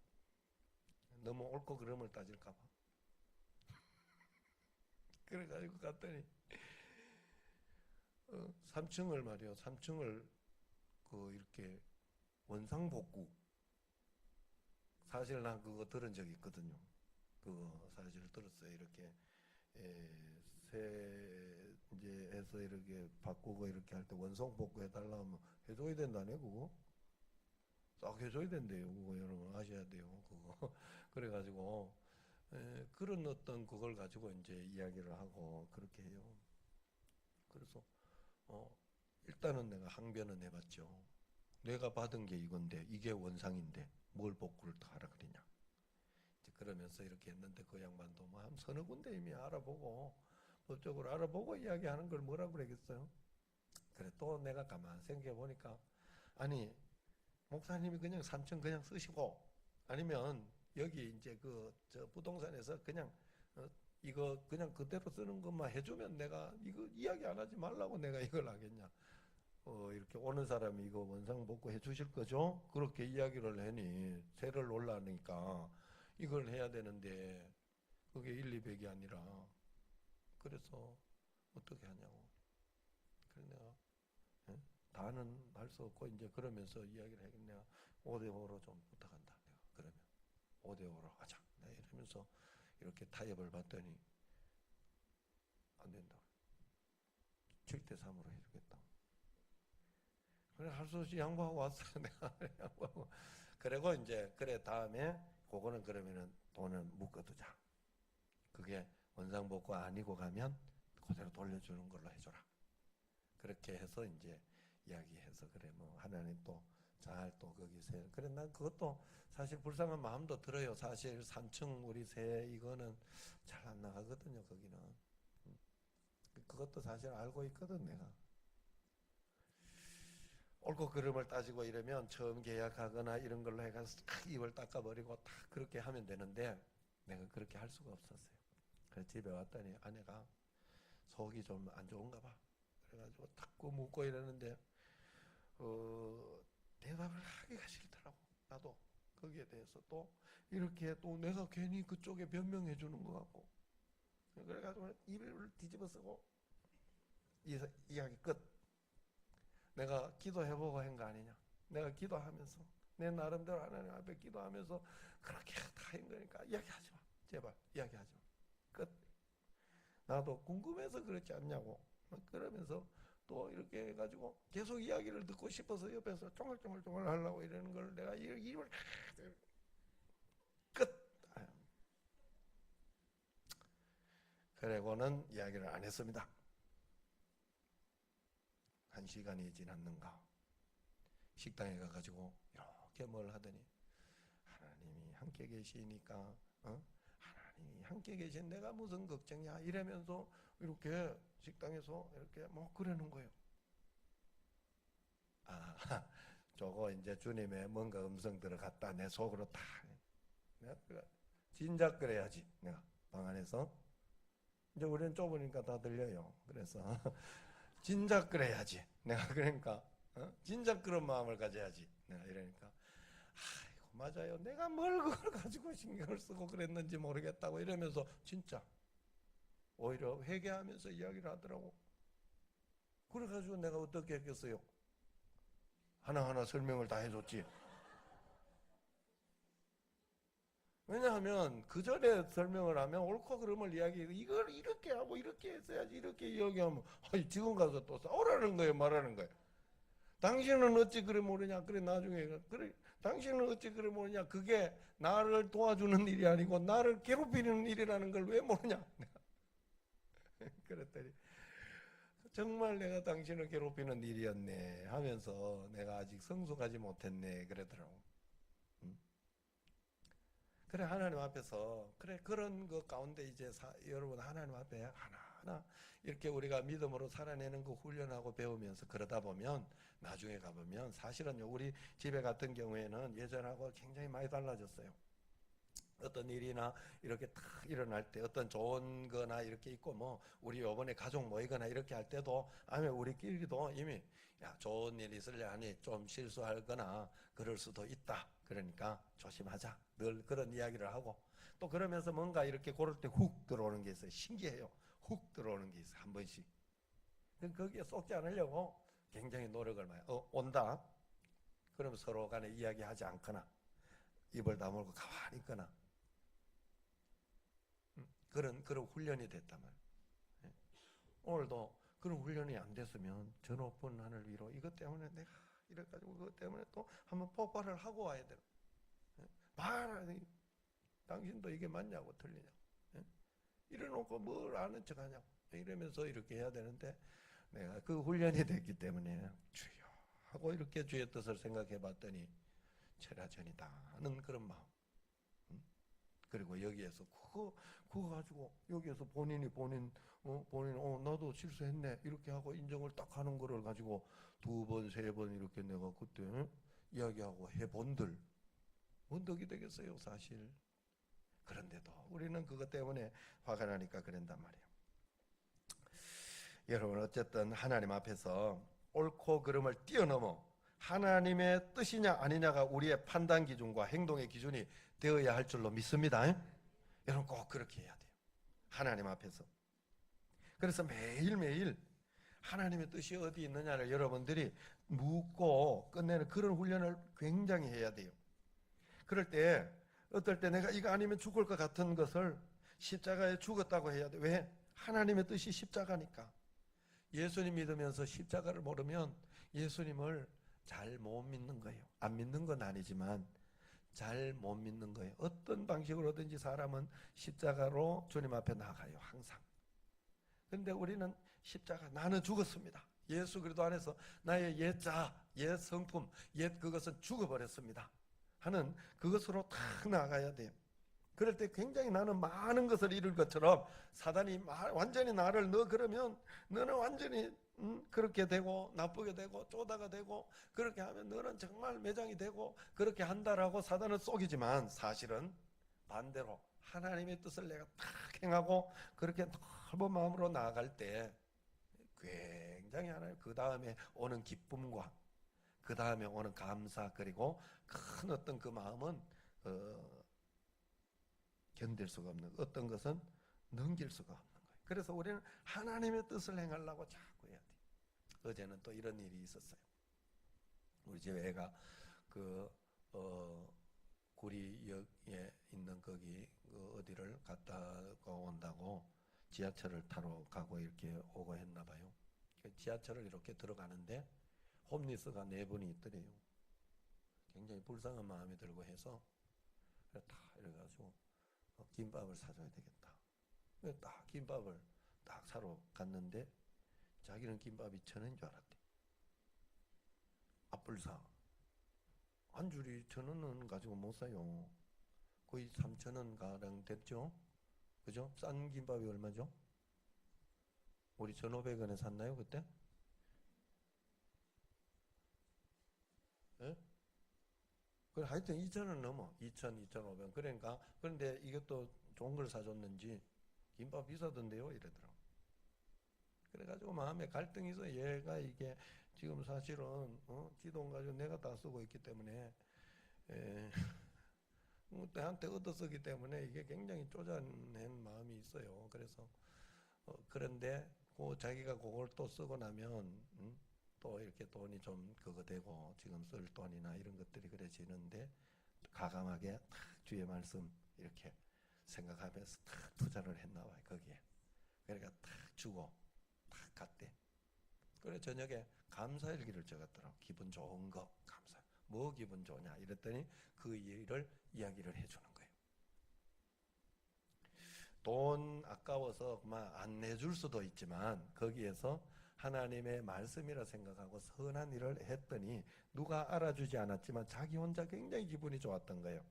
너무 옳고 그름을 따질까봐. 그래가지고 갔더니 3층을 말이요. 3층을 그 이렇게 원상복구. 사실 난 그거 들은 적이 있거든요. 그거 사실 들었어요. 이렇게 새 이제 해서 이렇게 바꾸고 이렇게 할 때 원상복구 해달라 하면 해줘야 된다네 그거. 딱 해줘야 된대요. 그거 여러분 아셔야 돼요. 그거. 그래가지고 그런 어떤 그걸 가지고 이제 이야기를 하고 그렇게 해요. 그래서 일단은 내가 항변은 해봤죠. 내가 받은 게 이건데 이게 원상인데 뭘 복구를 더 하라 그러냐. 이제 그러면서 이렇게 했는데 그 양반도 뭐 한 서너 군데 이미 알아보고 법적으로 알아보고 이야기하는 걸 뭐라고 그러겠어요. 그래 또 내가 가만 생각해 보니까 아니 목사님이 그냥 3층 그냥 쓰시고 아니면 여기 이제 저 부동산에서 그냥 이거 그냥 그대로 쓰는 것만 해주면 내가 이거 이야기 안 하지 말라고 내가 이걸 하겠냐. 이렇게 오는 사람이 이거 원상복구 해 주실 거죠? 그렇게 이야기를 하니 세를 올라니까 이걸 해야 되는데 그게 1, 200이 아니라 그래서 어떻게 하냐고. 그래 내가 다는 할 수 없고 이제 그러면서 이야기를 하긴 내가 5대5로 좀 부탁한다. 내가 그러면 5대5로 하자. 내가 이러면서 이렇게 타협을 받더니 안 된다. 7대3으로 해주겠다. 그래 할 수 없이 양보하고 왔어. 내가 양보하고. 그리고 이제 그래 다음에 그거는 그러면은 돈을 묶어두자. 그게 원상복구 아니고 가면 그대로 돌려주는 걸로 해줘라. 그렇게 해서 이제 이야기해서 그래 뭐 하나님 또 잘 또 거기서 그래 난 그것도 사실 불쌍한 마음도 들어요. 사실 3층 우리 새 이거는 잘 안 나가거든요. 거기는 그것도 사실 알고 있거든 내가. 옳고 그름을 따지고 이러면 처음 계약하거나 이런 걸로 해가지고 입을 닦아버리고 다 그렇게 하면 되는데 내가 그렇게 할 수가 없었어요. 그래서 집에 왔더니 아내가 속이 좀 안 좋은가 봐. 그래가지고 탁구 묻고 이러는데 대답을 하기가 싫더라고. 나도 거기에 대해서 또 이렇게 또 내가 괜히 그쪽에 변명해 주는 것 같고 그래가지고 입을 뒤집어 쓰고 이야기 끝. 내가 기도해보고 한 거 아니냐. 내가 기도하면서 내 나름대로 하나님 앞에 기도하면서 그렇게 다 한 거니까 이야기하지 마. 제발 이야기하지 마. 끝. 나도 궁금해서 그렇지 않냐고. 그러면서 또 이렇게 해가지고 계속 이야기를 듣고 싶어서 옆에서 쫑알쫑알쫑알 하려고 이러는 걸 내가 입을 끝. 그리고는 이야기를 안 했습니다. 1시간이 지났는가 식당에 가가지고 이렇게 뭘 하더니 하나님이 함께 계시니까 하나님이 함께 계신 내가 무슨 걱정이야 이러면서 이렇게 식당에서 이렇게 뭐 그러는 거예요. 아 저거 이제 주님의 뭔가 음성 들어갔다 내 속으로 다 내가 진작 그래야지. 내가 방 안에서 이제 우리는 좁으니까 다 들려요. 그래서 진작 그래야지. 내가 그러니까 진작 그런 마음을 가져야지. 내가 이러니까 아이고 맞아요. 내가 뭘 그걸 가지고 신경을 쓰고 그랬는지 모르겠다고 이러면서 진짜 오히려 회개하면서 이야기를 하더라고. 그래가지고 내가 어떻게 했겠어요? 하나하나 설명을 다 해줬지. 왜냐하면 그 전에 설명을 하면 옳고 그름을 이야기해서 이걸 이렇게 하고 이렇게 했어야지 이렇게 이야기하면 지금 가서 또 싸우라는 거예요, 말하는 거예요. 당신은 어찌 그래 모르냐? 그래 나중에 그래 당신은 어찌 그래 모르냐? 그게 나를 도와주는 일이 아니고 나를 괴롭히는 일이라는 걸 왜 모르냐? 그랬더니 정말 내가 당신을 괴롭히는 일이었네 하면서 내가 아직 성숙하지 못했네 그러더라고. 응? 그래 하나님 앞에서 그래 그런 그 가운데 이제 여러분 하나님 앞에 하나하나 이렇게 우리가 믿음으로 살아내는 거 훈련하고 배우면서 그러다 보면 나중에 가보면 사실은요 우리 집에 같은 경우에는 예전하고 굉장히 많이 달라졌어요. 어떤 일이나 이렇게 탁 일어날 때 어떤 좋은 거나 이렇게 있고 뭐 우리 요번에 가족 모이거나 이렇게 할 때도 아니 우리끼리도 이미 야 좋은 일 있을래 하니 좀 실수하거나 그럴 수도 있다 그러니까 조심하자 늘 그런 이야기를 하고 또 그러면서 뭔가 이렇게 고를 때 훅 들어오는 게 있어요. 신기해요. 훅 들어오는 게 있어요. 한 번씩 거기에 쏟지 않으려고 굉장히 노력을 많이 온다 그러면 서로 간에 이야기하지 않거나 입을 다물고 가만히 있거나 그런 훈련이 됐단 말이에요. 예. 오늘도 그런 훈련이 안 됐으면 저 높은 하늘 위로 이것 때문에 내가 이래가지고 그것 때문에 또 한번 폭발을 하고 와야 돼요. 예. 말하니 당신도 이게 맞냐고 틀리냐고. 예. 이래놓고 뭘 아는 척 하냐고. 이러면서 이렇게 해야 되는데 내가 그 훈련이 됐기 때문에 주여 하고 이렇게 주의 뜻을 생각해 봤더니 철야전이다 하는 그런 마음. 그리고 여기에서 그거 가지고 여기에서 본인 나도 실수했네 이렇게 하고 인정을 딱 하는 거를 가지고 두 번, 세 번 이렇게 내가 그때 이야기하고 해본들 뭔 덕이 되겠어요 사실. 그런데도 우리는 그것 때문에 화가 나니까 그런단 말이에요. 여러분 어쨌든 하나님 앞에서 옳고 그름을 뛰어넘어 하나님의 뜻이냐 아니냐가 우리의 판단 기준과 행동의 기준이 되어야 할 줄로 믿습니다. 여러분 꼭 그렇게 해야 돼요. 하나님 앞에서. 그래서 매일매일 하나님의 뜻이 어디 있느냐를 여러분들이 묻고 끝내는 그런 훈련을 굉장히 해야 돼요. 그럴 때 어떨 때 내가 이거 아니면 죽을 것 같은 것을 십자가에 죽었다고 해야 돼. 왜? 하나님의 뜻이 십자가니까. 예수님 믿으면서 십자가를 모르면 예수님을 잘 못 믿는 거예요. 안 믿는 건 아니지만 잘 못 믿는 거예요. 어떤 방식으로든지 사람은 십자가로 주님 앞에 나가요. 항상. 근데 우리는 십자가 나는 죽었습니다. 예수 그리스도 안에서 나의 옛자, 옛 성품, 옛 그것은 죽어버렸습니다. 하는 그것으로 탁 나가야 돼요. 그럴 때 굉장히 나는 많은 것을 이룰 것처럼 사단이 완전히 나를 너 그러면 너는 완전히 그렇게 되고 나쁘게 되고 쪼다가 되고 그렇게 하면 너는 정말 매장이 되고 그렇게 한다라고 사단은 속이지만 사실은 반대로 하나님의 뜻을 내가 탁 행하고 그렇게 넓은 마음으로 나아갈 때 굉장히 하나님 그 다음에 오는 기쁨과 그 다음에 오는 감사 그리고 큰 어떤 그 마음은 견딜 수가 없는 어떤 것은 넘길 수가 없는 거예요. 그래서 우리는 하나님의 뜻을 행하려고 자꾸 해야 돼요. 어제는 또 이런 일이 있었어요. 우리 집 애가 그 구리역에 있는 거기 그 어디를 갔다 온다고 지하철을 타러 가고 이렇게 오고 했나 봐요. 지하철을 이렇게 들어가는데 홈리스가 네 분이 있더래요. 굉장히 불쌍한 마음이 들고 해서 다 이래가지고 김밥을 사줘야 되겠다. 딱 김밥을 딱 사러 갔는데 자기는 김밥이 1,000원인 줄 알았대. 앞불사. 한 줄이 1,000원은 가지고 못 사요. 거의 3,000원 가량 됐죠. 그죠? 싼 김밥이 얼마죠? 우리 1,500원에 샀나요 그때? 예? 그 하여튼 2,000원 넘어. 2,000, 2,500원. 그러니까 그런데 이것도 좋은 걸 사줬는지 김밥 비싸던데요 이러더라고. 그래가지고 마음에 갈등이 있어. 얘가 이게 지금 사실은 지돈 가지고 내가 다 쓰고 있기 때문에 나한테 얻어쓰기 때문에 이게 굉장히 쪼잔한 마음이 있어요. 그래서 그런데 자기가 그걸 또 쓰고 나면 또 이렇게 돈이 좀 그거 되고 지금 쓸 돈이나 이런 것들이 그래지는데 가감하게 탁 주의 말씀 이렇게 생각하면서 탁 투자를 했나 봐요 거기에. 그러니까 탁 주고 탁 갔대. 그래 저녁에 감사일기를 적었더라고. 기분 좋은 거 감사. 뭐 기분 좋냐 이랬더니 그 일을 이야기를 해주는 거예요. 돈 아까워서 안 내줄 수도 있지만 거기에서 하나님의 말씀이라 생각하고 선한 일을 했더니 누가 알아주지 않았지만 자기 혼자 굉장히 기분이 좋았던 거예요.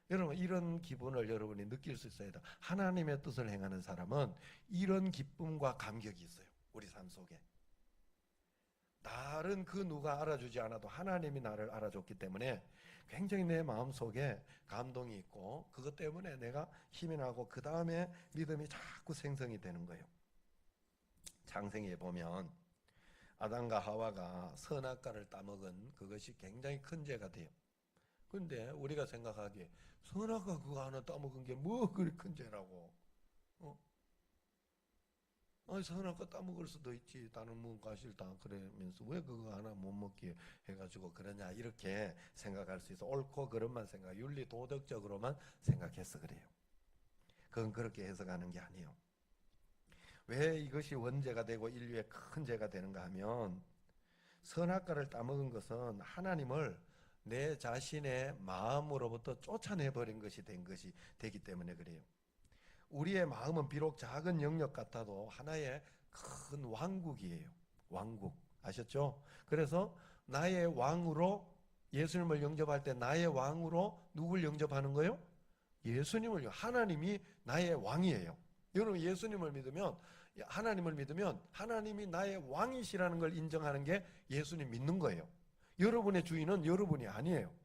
여러분 이런 기분을 여러분이 느낄 수 있어야 돼요. 하나님의 뜻을 행하는 사람은 이런 기쁨과 감격이 있어요. 우리 삶 속에. 다른 그 누가 알아주지 않아도 하나님이 나를 알아줬기 때문에 굉장히 내 마음속에 감동이 있고 그것 때문에 내가 힘이 나고 그 다음에 믿음이 자꾸 생성이 되는 거예요. 창세기에 보면 아담과 하와가 선악과를 따먹은 그것이 굉장히 큰 죄가 돼요. 근데 우리가 생각하기에 선악과 그거 하나 따먹은 게 뭐 그리 큰 죄라고. 아니 선악과 따먹을 수도 있지. 다른 뭔가 싫다 그러면서 왜 그거 하나 못 먹게 해가지고 그러냐 이렇게 생각할 수 있어. 옳고 그름만 생각, 윤리 도덕적으로만 생각해서 그래요. 그건 그렇게 해석하는 게 아니에요. 왜 이것이 원죄가 되고 인류의 큰 죄가 되는가 하면 선악과를 따먹은 것은 하나님을 내 자신의 마음으로부터 쫓아내버린 것이 된 것이 되기 때문에 그래요. 우리의 마음은 비록 작은 영역 같아도 하나의 큰 왕국이에요. 왕국. 아셨죠? 그래서 나의 왕으로 예수님을 영접할 때 나의 왕으로 누굴 영접하는 거예요? 예수님을. 하나님이 나의 왕이에요. 여러분 예수님을 믿으면 하나님을 믿으면 하나님이 나의 왕이시라는 걸 인정하는 게 예수님 믿는 거예요. 여러분의 주인은 여러분이 아니에요.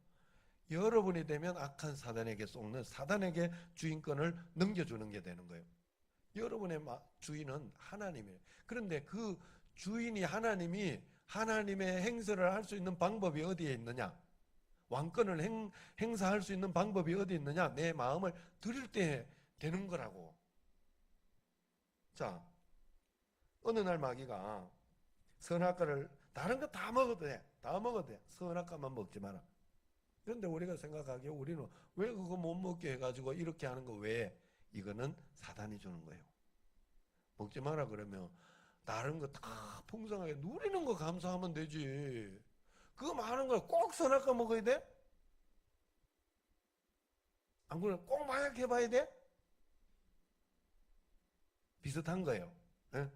여러분이 되면 악한 사단에게 속는 사단에게 주인권을 넘겨주는 게 되는 거예요. 여러분의 주인은 하나님이에요. 그런데 그 주인이 하나님이 하나님의 행세를 할 수 있는 방법이 어디에 있느냐? 왕권을 행사할 수 있는 방법이 어디 있느냐? 내 마음을 드릴 때 되는 거라고. 자, 어느 날 마귀가 선악과를 다른 거 다 먹어도 돼. 다 먹어도 돼. 선악과만 먹지 마라. 그런데 우리가 생각하기에 우리는 왜 그거 못 먹게 해가지고 이렇게 하는 거 왜? 이거는 사단이 주는 거예요. 먹지 마라 그러면 다른 거 다 풍성하게 누리는 거 감사하면 되지. 그거 많은 걸 꼭 선악과 먹어야 돼? 안 그러면 꼭 마약 해봐야 돼? 비슷한 거예요. 예?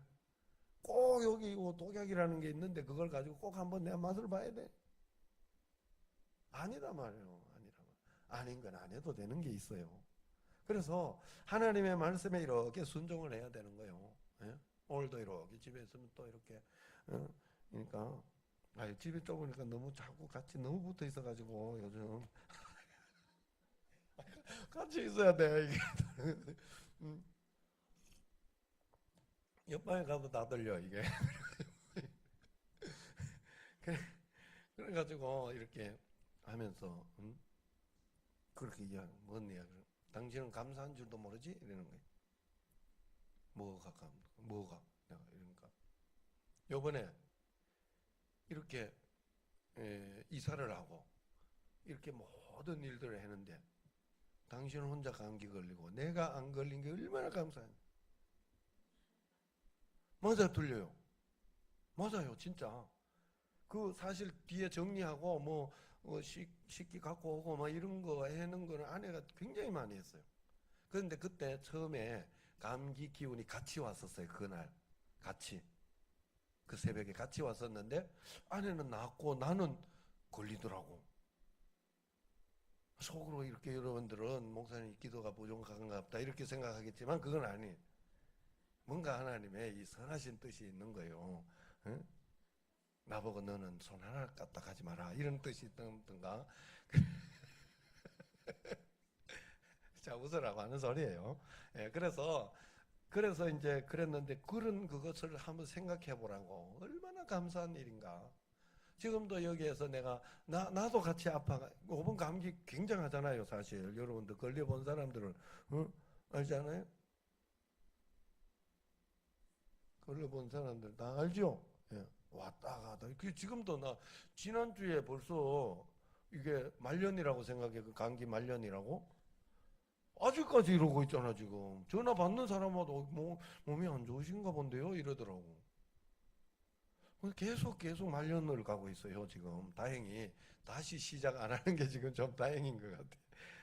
꼭 여기 독약이라는 게 있는데 그걸 가지고 꼭 한번 내 맛을 봐야 돼? 아니다 말이에요. 아닌 건 안 해도 되는 게 있어요. 그래서 하나님의 말씀에 이렇게 순종을 해야 되는 거예요. 예? 오늘도 이렇게 집에 있으면 또 이렇게 그러니까 집이 좁으니까 너무 자꾸 같이 너무 붙어 있어가지고 요즘 같이 있어야 돼 이게. 옆방에 가도 다 들려 이게. 그래가지고 이렇게 하면서 그렇게 뭔 이야기? 당신은 감사한 줄도 모르지? 이러는 거예요. 뭐가 뭐가? 이러니까 요번에 이렇게 이사를 하고 이렇게 모든 일들을 했는데 당신은 혼자 감기 걸리고 내가 안 걸린 게 얼마나 감사해. 맞아, 들려요. 맞아요, 진짜. 그 사실 뒤에 정리하고 식기 갖고 오고 이런 거 해는 거는 아내가 굉장히 많이 했어요. 그런데 그때 처음에 감기 기운이 같이 왔었어요. 그날 같이 그 새벽에 같이 왔었는데 아내는 낫고 나는 걸리더라고. 속으로 이렇게 여러분들은 목사님 기도가 부족한가 보다 이렇게 생각하겠지만 그건 아니에요. 뭔가 하나님의 이 선하신 뜻이 있는 거예요. 응? 나보고 너는 손 하나 까딱하지 마라 이런 뜻이 있던가. 자, 웃으라고 하는 소리예요. 예, 그래서 이제 그랬는데 그런 그것을 한번 생각해 보라고. 얼마나 감사한 일인가. 지금도 여기에서 나도 같이 아파. 이번 감기 굉장하잖아요, 사실. 여러분들 걸려본 사람들은 알잖아요. 걸려본 사람들 다 알죠? 예. 왔다 가다. 그 지금도 나 지난주에 벌써 이게 말년이라고 생각해. 그 감기 말년이라고. 아직까지 이러고 있잖아 지금. 전화 받는 사람마다 몸이 안 좋으신가 본데요 이러더라고. 계속 말년을 가고 있어요 지금. 다행히 다시 시작 안 하는 게 지금 좀 다행인 것 같아.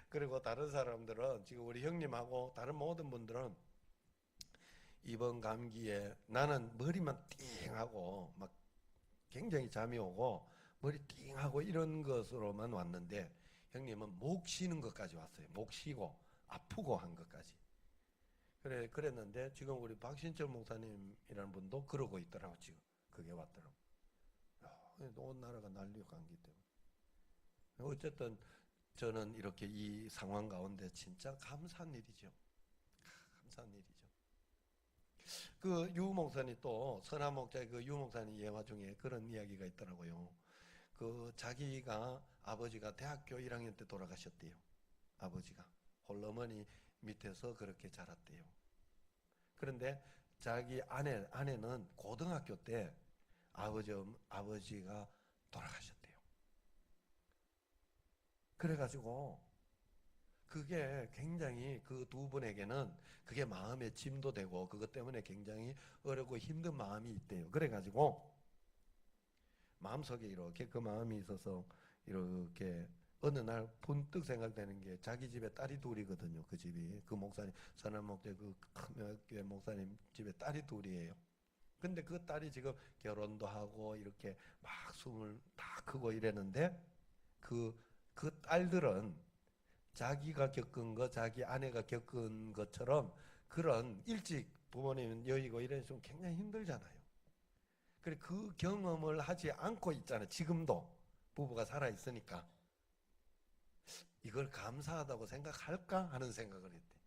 그리고 다른 사람들은 지금 우리 형님하고 다른 모든 분들은 이번 감기에 나는 머리만 띵하고 막 굉장히 잠이 오고 머리 띵하고 이런 것으로만 왔는데 형님은 목 쉬는 것까지 왔어요. 목 쉬고 아프고 한 것까지. 그랬는데 지금 우리 박신철 목사님이라는 분도 그러고 있더라고 지금. 그게 왔더라고. 온 나라가 난리가 감기 때문에. 어쨌든 저는 이렇게 이 상황 가운데 진짜 감사한 일이죠. 감사한 일이죠. 그 유 목사님 또 선한 목자의 그 유 목사님 예화 중에 그런 이야기가 있더라고요. 그 자기가 아버지가 대학교 1학년 때 돌아가셨대요. 아버지가 홀어머니 밑에서 그렇게 자랐대요. 그런데 자기 아내는 고등학교 때 아버지가 돌아가셨대요. 그래가지고 그게 굉장히 그 두 분에게는 그게 마음의 짐도 되고 그것 때문에 굉장히 어렵고 힘든 마음이 있대요. 그래가지고 마음속에 이렇게 그 마음이 있어서 이렇게 어느 날 문득 생각되는 게 자기 집에 딸이 둘이거든요. 그 집이 그 목사님 선한 목자 그 교회 목사님 집에 딸이 둘이에요. 근데 그 딸이 지금 결혼도 하고 이렇게 막 숨을 다 크고 이랬는데 그 딸들은 자기가 겪은 거, 자기 아내가 겪은 것처럼 그런 일찍 부모님 여의고 이런 좀 굉장히 힘들잖아요. 그래 그 경험을 하지 않고 있잖아요. 지금도 부부가 살아 있으니까 이걸 감사하다고 생각할까 하는 생각을 했대.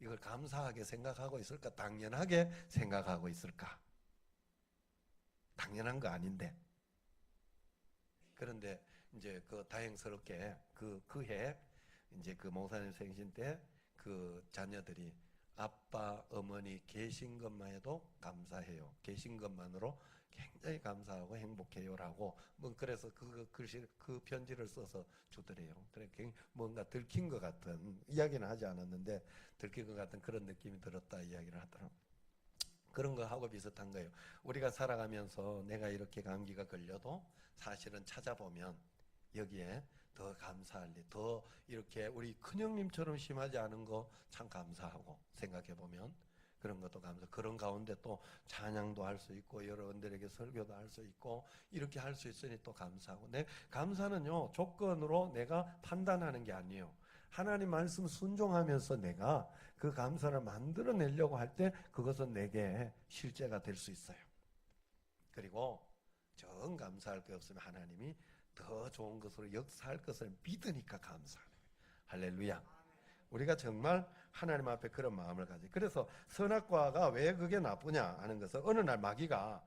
이걸 감사하게 생각하고 있을까? 당연하게 생각하고 있을까? 당연한 거 아닌데. 그런데 이제 그 다행스럽게 그해 이제 그 목사님 생신 때 그 자녀들이 아빠, 어머니 계신 것만 해도 감사해요. 계신 것만으로 굉장히 감사하고 행복해요라고 뭐 그래서 그 글씨 그 편지를 써서 주더래요. 그래 뭔가 들킨 것 같은 이야기는 하지 않았는데 들킨 것 같은 그런 느낌이 들었다 이야기를 하더라고요. 그런 거하고 비슷한 거예요. 우리가 살아가면서 내가 이렇게 감기가 걸려도 사실은 찾아보면 여기에 더 감사할 일, 더 이렇게 우리 큰형님처럼 심하지 않은 거 참 감사하고 생각해보면 그런 것도 감사. 그런 가운데 또 찬양도 할 수 있고 여러분들에게 설교도 할 수 있고 이렇게 할 수 있으니 또 감사하고. 감사는요 조건으로 내가 판단하는 게 아니에요. 하나님 말씀 순종하면서 내가 그 감사를 만들어내려고 할 때 그것은 내게 실제가 될 수 있어요. 그리고 정 감사할 게 없으면 하나님이 더 좋은 것으로 역사할 것을 믿으니까 감사하는 거예요. 할렐루야. 우리가 정말 하나님 앞에 그런 마음을 가지. 그래서 선악과가 왜 그게 나쁘냐 하는 것은 어느 날 마귀가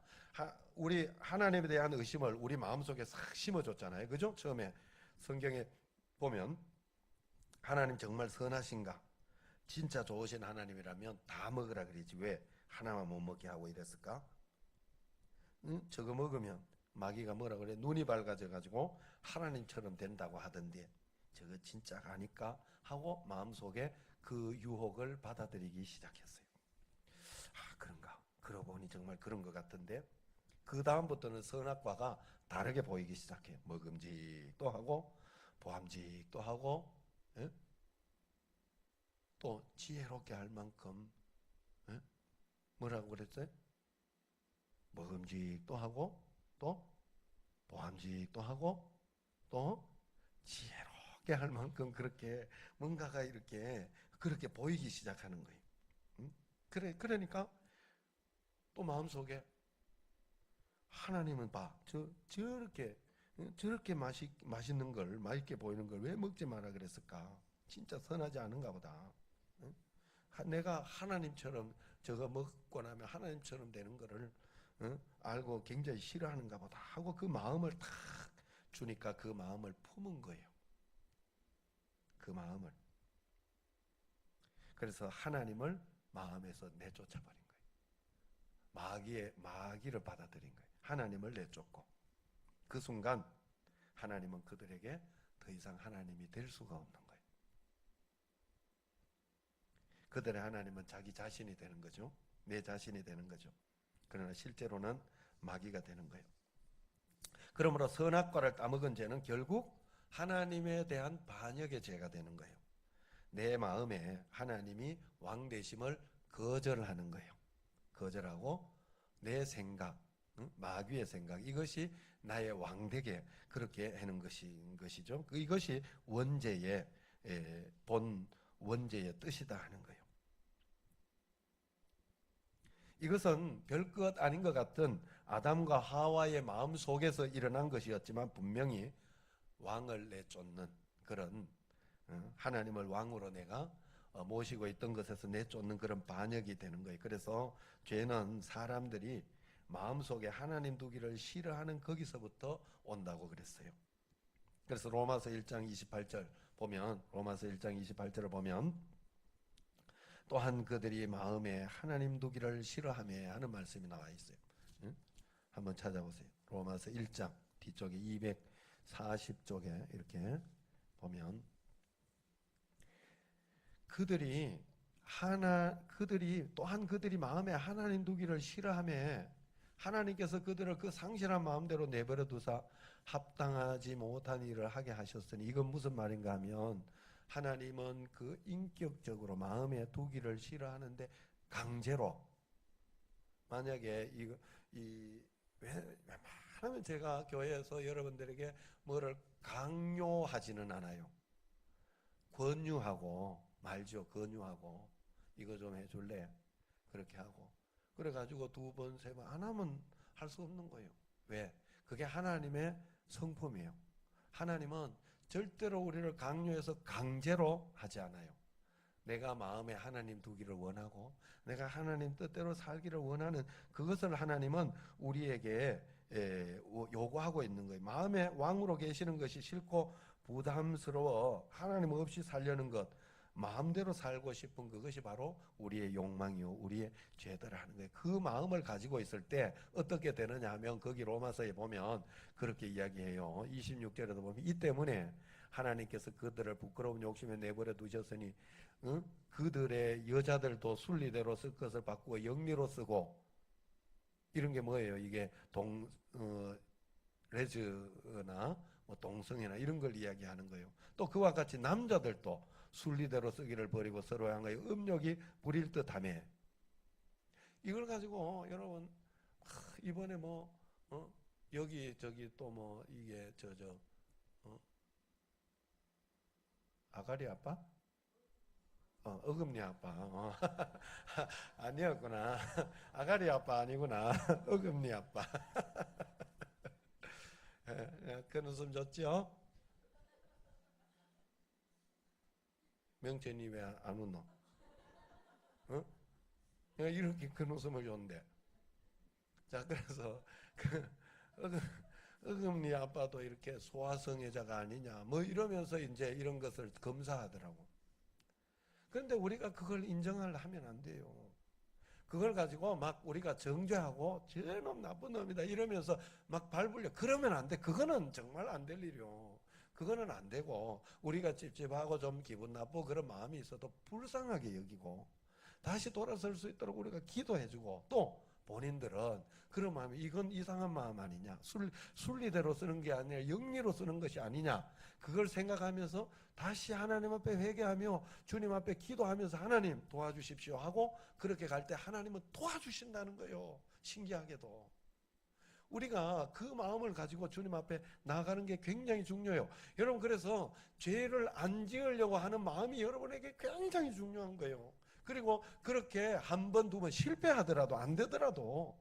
우리 하나님에 대한 의심을 우리 마음속에 싹 심어줬잖아요. 그죠? 처음에 성경에 보면 하나님 정말 선하신가? 진짜 좋으신 하나님이라면 다 먹으라 그러지 왜 하나만 못 먹게 하고 이랬을까? 응? 저거 먹으면 마귀가 뭐라 그래? 눈이 밝아져 가지고 하나님처럼 된다고 하던데 저거 진짜가 아닐까 하고 마음속에 그 유혹을 받아들이기 시작했어요. 아 그런가? 그러고 보니 정말 그런 것 같은데 그 다음부터는 선악과가 다르게 보이기 시작해요. 먹음직도 하고 보암직도 하고 예? 또 지혜롭게 할 만큼 예? 뭐라고 그랬어요? 먹음직도 하고 또 보암직도 하고 또 지혜롭게 할 만큼 그렇게 뭔가가 이렇게 그렇게 보이기 시작하는 거예요. 응? 그러니까 또 마음속에 하나님은 봐. 저렇게 저렇게 맛있는 걸 맛있게 보이는 걸 왜 먹지 마라 그랬을까? 진짜 선하지 않은가 보다. 응? 내가 하나님처럼 저거 먹고 나면 하나님처럼 되는 거를 알고 굉장히 싫어하는가 보다 하고 그 마음을 탁 주니까 그 마음을 품은 거예요. 그 마음을. 그래서 하나님을 마음에서 내쫓아 버린 거예요. 마귀를 받아들인 거예요. 하나님을 내쫓고 그 순간 하나님은 그들에게 더 이상 하나님이 될 수가 없는 거예요. 그들의 하나님은 자기 자신이 되는 거죠. 내 자신이 되는 거죠. 그러나 실제로는 마귀가 되는 거예요. 그러므로 선악과를 따먹은 죄는 결국 하나님에 대한 반역의 죄가 되는 거예요. 내 마음에 하나님이 왕 되심을 거절하는 거예요. 거절하고 내 생각, 마귀의 생각, 이것이 나의 왕 되게 그렇게 하는 것이죠. 이것이 원죄의 원죄의 뜻이다 하는 거예요. 이것은 별것 아닌 것 같은 아담과 하와의 마음 속에서 일어난 것이었지만 분명히 왕을 내쫓는 그런 하나님을 왕으로 내가 모시고 있던 것에서 내쫓는 그런 반역이 되는 거예요. 그래서 죄는 사람들이 마음속에 하나님 두기를 싫어하는 거기서부터 온다고 그랬어요. 그래서 로마서 1장 28절 보면 로마서 1장 28절을 보면 또한 그들이 마음에 하나님 두기를 싫어하며 하는 말씀이 나와 있어요. 한번 찾아보세요. 로마서 1장 뒤쪽에 240쪽에 이렇게 보면 그들이 또한 그들이 마음에 하나님 두기를 싫어하며 하나님께서 그들을 그 상실한 마음대로 내버려 두사 합당하지 못한 일을 하게 하셨으니 이건 무슨 말인가 하면 하나님은 그 인격적으로 마음에 두기를 싫어하는데 강제로 만약에 웬만하면 제가 교회에서 여러분들에게 뭐를 강요하지는 않아요. 권유하고 말죠. 권유하고 이거 좀 해줄래? 그렇게 하고 그래가지고 2번, 3번 안 하면 할 수 없는 거예요. 왜? 그게 하나님의 성품이에요. 하나님은 절대로 우리를 강요해서 강제로 하지 않아요. 내가 마음에 하나님 두기를 원하고 내가 하나님 뜻대로 살기를 원하는 그것을 하나님은 우리에게 요구하고 있는 거예요. 마음에 왕으로 계시는 것이 싫고 부담스러워 하나님 없이 살려는 것, 마음대로 살고 싶은 그것이 바로 우리의 욕망이요 우리의 죄들을 하는 거예요. 그 마음을 가지고 있을 때 어떻게 되느냐 하면 거기 로마서에 보면 그렇게 이야기해요. 26절에도 보면 이 때문에 하나님께서 그들을 부끄러운 욕심에 내버려 두셨으니 그들의 여자들도 순리대로 쓸 것을 바꾸고 영리로 쓰고 이런 게 뭐예요? 이게 레즈나 뭐 동성애나 이런 걸 이야기하는 거예요. 또 그와 같이 남자들도 순리대로 쓰기를 버리고 서로 향하여 음욕이 부릴 듯하며 이걸 가지고 여러분 이번에 뭐 여기 저기 또 뭐 이게 아가리 아빠? 어금니 아빠. 아니었구나. 아가리 아빠 아니구나. 어금니 아빠. 큰 웃음 줬죠? 명천이 왜 안 웃노? 이렇게 큰 웃음을 줬는데. 자, 그래서 어금니 아빠도 이렇게 소아성애자가 아니냐, 뭐 이러면서 이제 이런 것을 검사하더라고. 그런데 우리가 그걸 인정을 하면 안 돼요. 그걸 가지고 막 우리가 정죄하고 저놈 나쁜 놈이다 이러면서 막 밟으려 그러면 안 돼. 그거는 정말 안 될 일이요. 그거는 안 되고 우리가 찝찝하고 좀 기분 나쁘고 그런 마음이 있어도 불쌍하게 여기고 다시 돌아설 수 있도록 우리가 기도해주고 또 본인들은 그런 마음이 이건 이상한 마음 아니냐, 순리대로 쓰는 게 아니라 영리로 쓰는 것이 아니냐, 그걸 생각하면서 다시 하나님 앞에 회개하며 주님 앞에 기도하면서 하나님 도와주십시오 하고 그렇게 갈 때 하나님은 도와주신다는 거예요. 신기하게도 우리가 그 마음을 가지고 주님 앞에 나아가는 게 굉장히 중요해요. 여러분, 그래서 죄를 안 지으려고 하는 마음이 여러분에게 굉장히 중요한 거예요. 그리고 그렇게 한 번, 두 번 실패하더라도 안 되더라도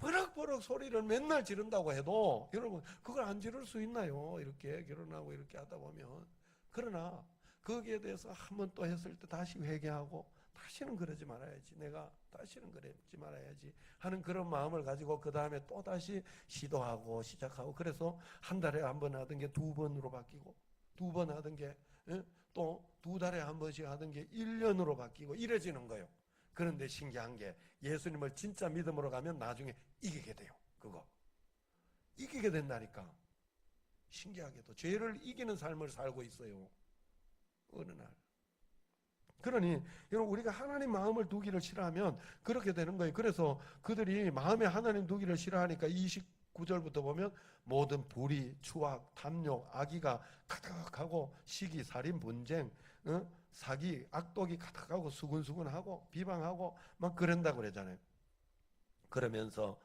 버럭버럭 소리를 맨날 지른다고 해도 여러분 그걸 안 지를 수 있나요? 이렇게 결혼하고 이렇게 하다 보면. 그러나 거기에 대해서 한 번 또 했을 때 다시 회개하고 다시는 그러지 말아야지, 내가 다시는 그러지 말아야지 하는 그런 마음을 가지고 그 다음에 또 다시 시도하고 시작하고, 그래서 한 달에 한 번 하던 게 2번으로 바뀌고 2번 하던 게 또 2달에 한 번씩 하던 게 1년으로 바뀌고 이래지는 거예요. 그런데 신기한 게 예수님을 진짜 믿음으로 가면 나중에 이기게 돼요. 그거 이기게 된다니까. 신기하게도 죄를 이기는 삶을 살고 있어요. 어느 날. 그러니 여러분, 우리가 하나님 마음을 두기를 싫어하면 그렇게 되는 거예요. 그래서 그들이 마음에 하나님 두기를 싫어하니까 29절부터 보면 모든 불의, 추악, 탐욕, 악의가 가득하고 시기, 살인, 분쟁, 사기, 악독이 가득하고 수근수근하고 비방하고 막 그런다고 그러잖아요. 그러면서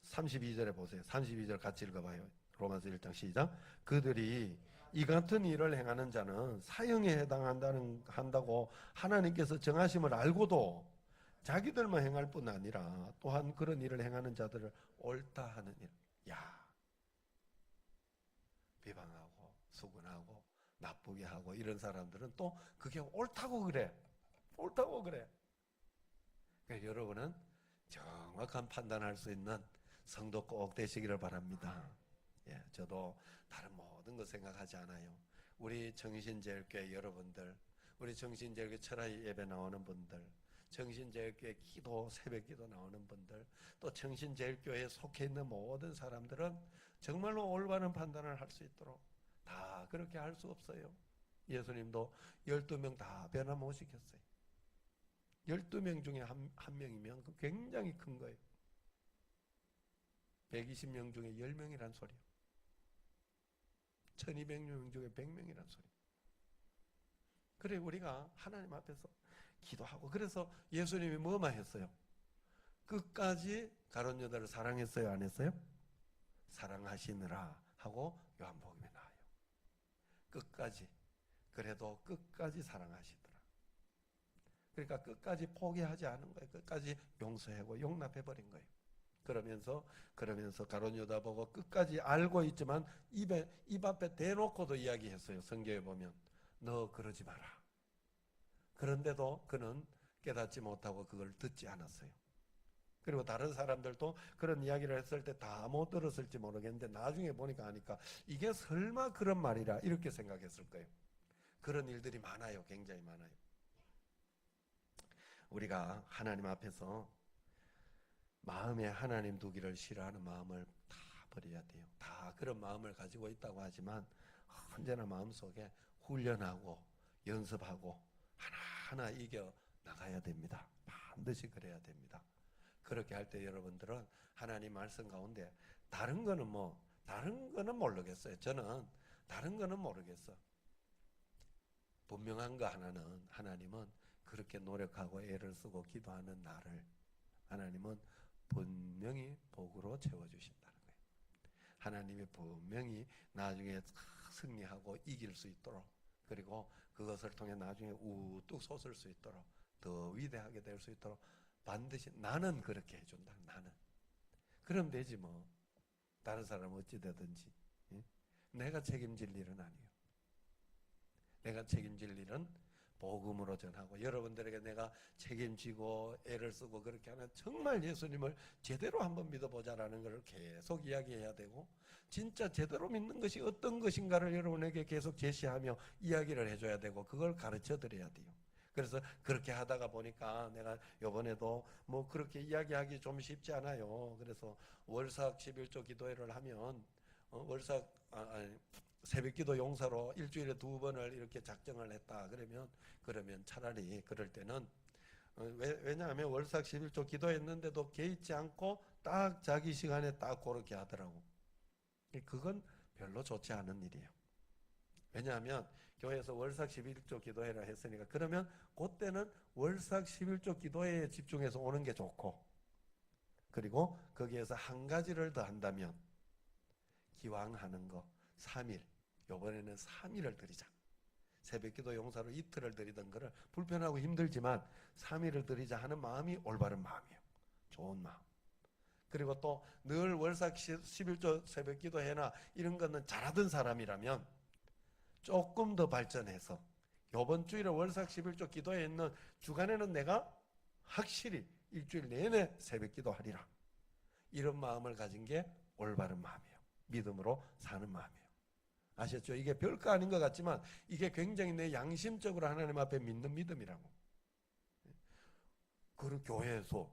32절에 보세요. 32절 같이 읽어봐요. 로마서 1장 시작. 그들이 이 같은 일을 행하는 자는 사형에 한다고 하나님께서 정하심을 알고도 자기들만 행할 뿐 아니라 또한 그런 일을 행하는 자들을 옳다 하는 일. 야, 비방하고 수근하고 나쁘게 하고 이런 사람들은 또 그게 옳다고 그래. 옳다고 그래. 그러니까 여러분은 정확한 판단할 수 있는 성도 꼭 되시기를 바랍니다. 예, 저도 다른 모든 거 생각하지 않아요. 우리 정신제일교회 여러분들, 우리 정신제일교회 철야의 예배 나오는 분들, 정신제일교회 기도, 새벽기도 나오는 분들, 또 정신제일교회에 속해 있는 모든 사람들은 정말로 올바른 판단을 할 수 있도록 다 그렇게 할 수 없어요. 예수님도 12명 다 변화못 시켰어요. 12명 중에 한 명이면 그 굉장히 큰 거예요. 120명 중에 10명이란 소리예요. 1200명 중에 100명이란 소리. 그래 우리가 하나님 앞에서 기도하고, 그래서 예수님이 뭐만 했어요? 끝까지 가룟 유다를 사랑했어요, 안 했어요? 사랑하시느라 하고 요한복음에 나와요. 끝까지. 그래도 끝까지 사랑하시더라. 그러니까 끝까지 포기하지 않은 거예요. 끝까지 용서하고 용납해버린 거예요. 그러면서 가룟 유다 보고 끝까지 알고 있지만 입 앞에 대놓고도 이야기했어요. 성경에 보면 너 그러지 마라. 그런데도 그는 깨닫지 못하고 그걸 듣지 않았어요. 그리고 다른 사람들도 그런 이야기를 했을 때 다 못 들었을지 모르겠는데 나중에 보니까 아니까 이게 설마 그런 말이라 이렇게 생각했을 거예요. 그런 일들이 많아요. 굉장히 많아요. 우리가 하나님 앞에서 마음에 하나님 두기를 싫어하는 마음을 다 버려야 돼요. 다 그런 마음을 가지고 있다고 하지만 언제나 마음속에 훈련하고 연습하고 하나하나 이겨 나가야 됩니다. 반드시 그래야 됩니다. 그렇게 할 때 여러분들은 하나님 말씀 가운데 다른 거는 모르겠어요. 저는 다른 거는 모르겠어. 분명한 거 하나는, 하나님은 그렇게 노력하고 애를 쓰고 기도하는 나를 하나님은 분명히 복으로 채워주신다는 거예요. 하나님이 분명히 나중에 승리하고 이길 수 있도록, 그리고 그것을 통해 나중에 우뚝 솟을 수 있도록, 더 위대하게 될 수 있도록 반드시 나는 그렇게 해준다. 나는. 그럼 되지 뭐. 다른 사람은 어찌 되든지. 내가 책임질 일은 아니에요. 내가 책임질 일은 복음으로 전하고, 여러분들에게 내가 책임지고 애를 쓰고 그렇게 하면 정말 예수님을 제대로 한번 믿어보자라는 걸 계속 이야기해야 되고, 진짜 제대로 믿는 것이 어떤 것인가를 여러분에게 계속 제시하며 이야기를 해줘야 되고, 그걸 가르쳐 드려야 돼요. 그래서 그렇게 하다가 보니까 내가 이번에도 뭐 그렇게 이야기하기 좀 쉽지 않아요. 그래서 월삭 11조 기도회를 하면 새벽기도 용사로 일주일에 2번을 이렇게 작정을 했다. 그러면 차라리 그럴 때는 왜냐하면 월삭 11조 기도했는데도 개의치 않고 딱 자기 시간에 딱 그렇게 하더라고. 그건 별로 좋지 않은 일이에요. 왜냐하면 교회에서 월삭 11조 기도회라 했으니까 그러면 그때는 월삭 11조 기도회에 집중해서 오는 게 좋고, 그리고 거기에서 한 가지를 더 한다면 기왕 하는 거 3일, 이번에는 3일을 드리자. 새벽기도 용사로 이틀을 드리던 거를 불편하고 힘들지만 3일을 드리자 하는 마음이 올바른 마음이에요. 좋은 마음. 그리고 또 늘 월삭 11조 새벽기도 해나 이런 거는 잘하던 사람이라면 조금 더 발전해서 이번 주일에 월삭 11조 기도에 있는 주간에는 내가 확실히 일주일 내내 새벽기도 하리라. 이런 마음을 가진 게 올바른 마음이에요. 믿음으로 사는 마음이에요. 아셨죠? 이게 별거 아닌 것 같지만 이게 굉장히 내 양심적으로 하나님 앞에 믿는 믿음이라고. 그 교회에서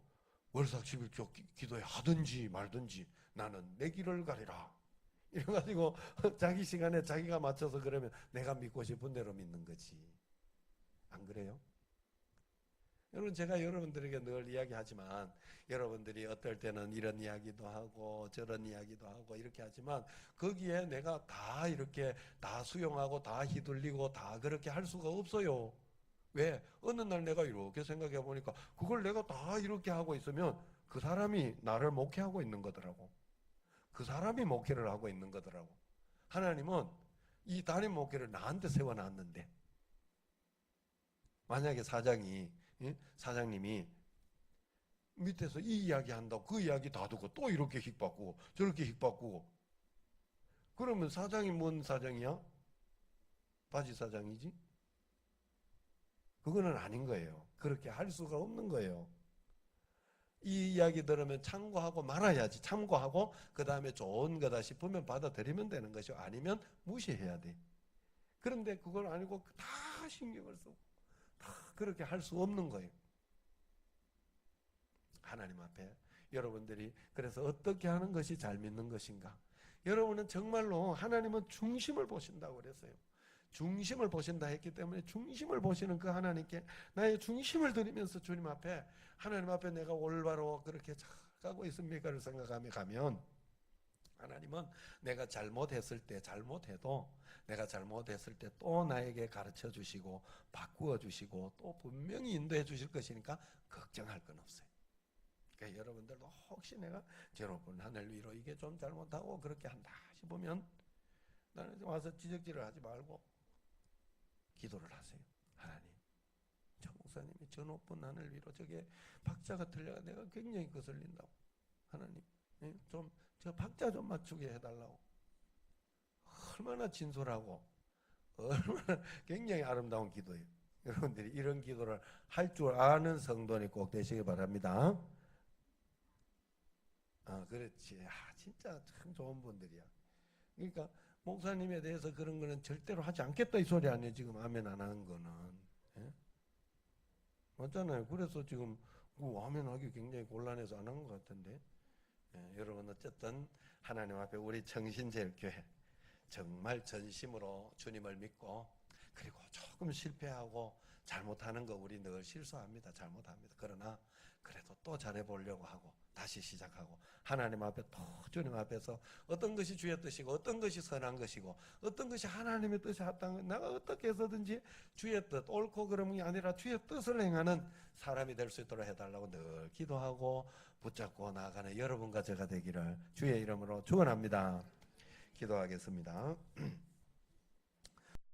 월삭 11조 기도회 하든지 말든지 나는 내 길을 가리라. 이래가지고 자기 시간에 자기가 맞춰서 그러면 내가 믿고 싶은 대로 믿는 거지. 안 그래요? 여러분, 제가 여러분들에게 늘 이야기하지만 여러분들이 어떨 때는 이런 이야기도 하고 저런 이야기도 하고 이렇게 하지만 거기에 내가 다 이렇게 다 수용하고 다 휘둘리고 다 그렇게 할 수가 없어요. 왜? 어느 날 내가 이렇게 생각해 보니까 그걸 내가 다 이렇게 하고 있으면 그 사람이 나를 목회하고 있는 거더라고. 그 사람이 목회를 하고 있는 거더라고. 하나님은 이 담임 목회를 나한테 세워놨는데 만약에 사장님이 밑에서 이 이야기 한다고 그 이야기 다 듣고 또 이렇게 휙바꾸고 저렇게 휙바꾸고 그러면 사장이 뭔 사장이야? 바지 사장이지? 그거는 아닌 거예요. 그렇게 할 수가 없는 거예요. 이 이야기 들으면 참고하고 말아야지. 참고하고 그 다음에 좋은 거다 싶으면 받아들이면 되는 것이고 아니면 무시해야 돼. 그런데 그걸 아니고 다 신경을 쓰고 다 그렇게 할 수 없는 거예요. 하나님 앞에 여러분들이 그래서 어떻게 하는 것이 잘 믿는 것인가? 여러분은 정말로 하나님은 중심을 보신다고 그랬어요. 중심을 보신다 했기 때문에 중심을 보시는 그 하나님께 나의 중심을 드리면서 주님 앞에 하나님 앞에 내가 올바로 그렇게 가고 있습니까를 생각하며 가면 하나님은 내가 잘못했을 때 잘못해도 내가 잘못했을 때 또 나에게 가르쳐 주시고 바꾸어 주시고 또 분명히 인도해 주실 것이니까 걱정할 건 없어요. 그러니까 여러분들도 혹시 내가 제 높은 하늘 위로 이게 좀 잘못하고 그렇게 한다 싶으면 나는 와서 지적질을 하지 말고 기도를 하세요. 하나님, 저 목사님이 저 높은 하늘 위로 저게 박자가 틀려가 내가 굉장히 거슬린다고. 하나님, 좀 저 박자 좀 맞추게 해달라고. 얼마나 진솔하고 얼마나 굉장히 아름다운 기도예요. 여러분들이 이런 기도를 할 줄 아는 성도니 꼭 되시길 바랍니다. 아, 그렇지. 아, 진짜 참 좋은 분들이야. 그러니까 목사님에 대해서 그런 거는 절대로 하지 않겠다 이 소리 아니에요. 지금 아멘 안 하는 거는. 예? 맞잖아요. 그래서 지금 아멘 하기 굉장히 곤란해서 안 한 것 같은데. 예, 여러분 어쨌든 하나님 앞에 우리 정신제일교회 정말 전심으로 주님을 믿고 그리고 조금 실패하고 잘못하는 거 우리 늘 실수합니다. 잘못합니다. 그러나 그래도 또 잘해보려고 하고 다시 시작하고 하나님 앞에 또 주님 앞에서 어떤 것이 주의 뜻이고 어떤 것이 선한 것이고 어떤 것이 하나님의 뜻이 합당한 내가 어떻게 해서든지 주의 뜻 옳고 그름이 아니라 주의 뜻을 행하는 사람이 될 수 있도록 해달라고 늘 기도하고 붙잡고 나아가는 여러분과 제가 되기를 주의 이름으로 축원합니다. 기도하겠습니다.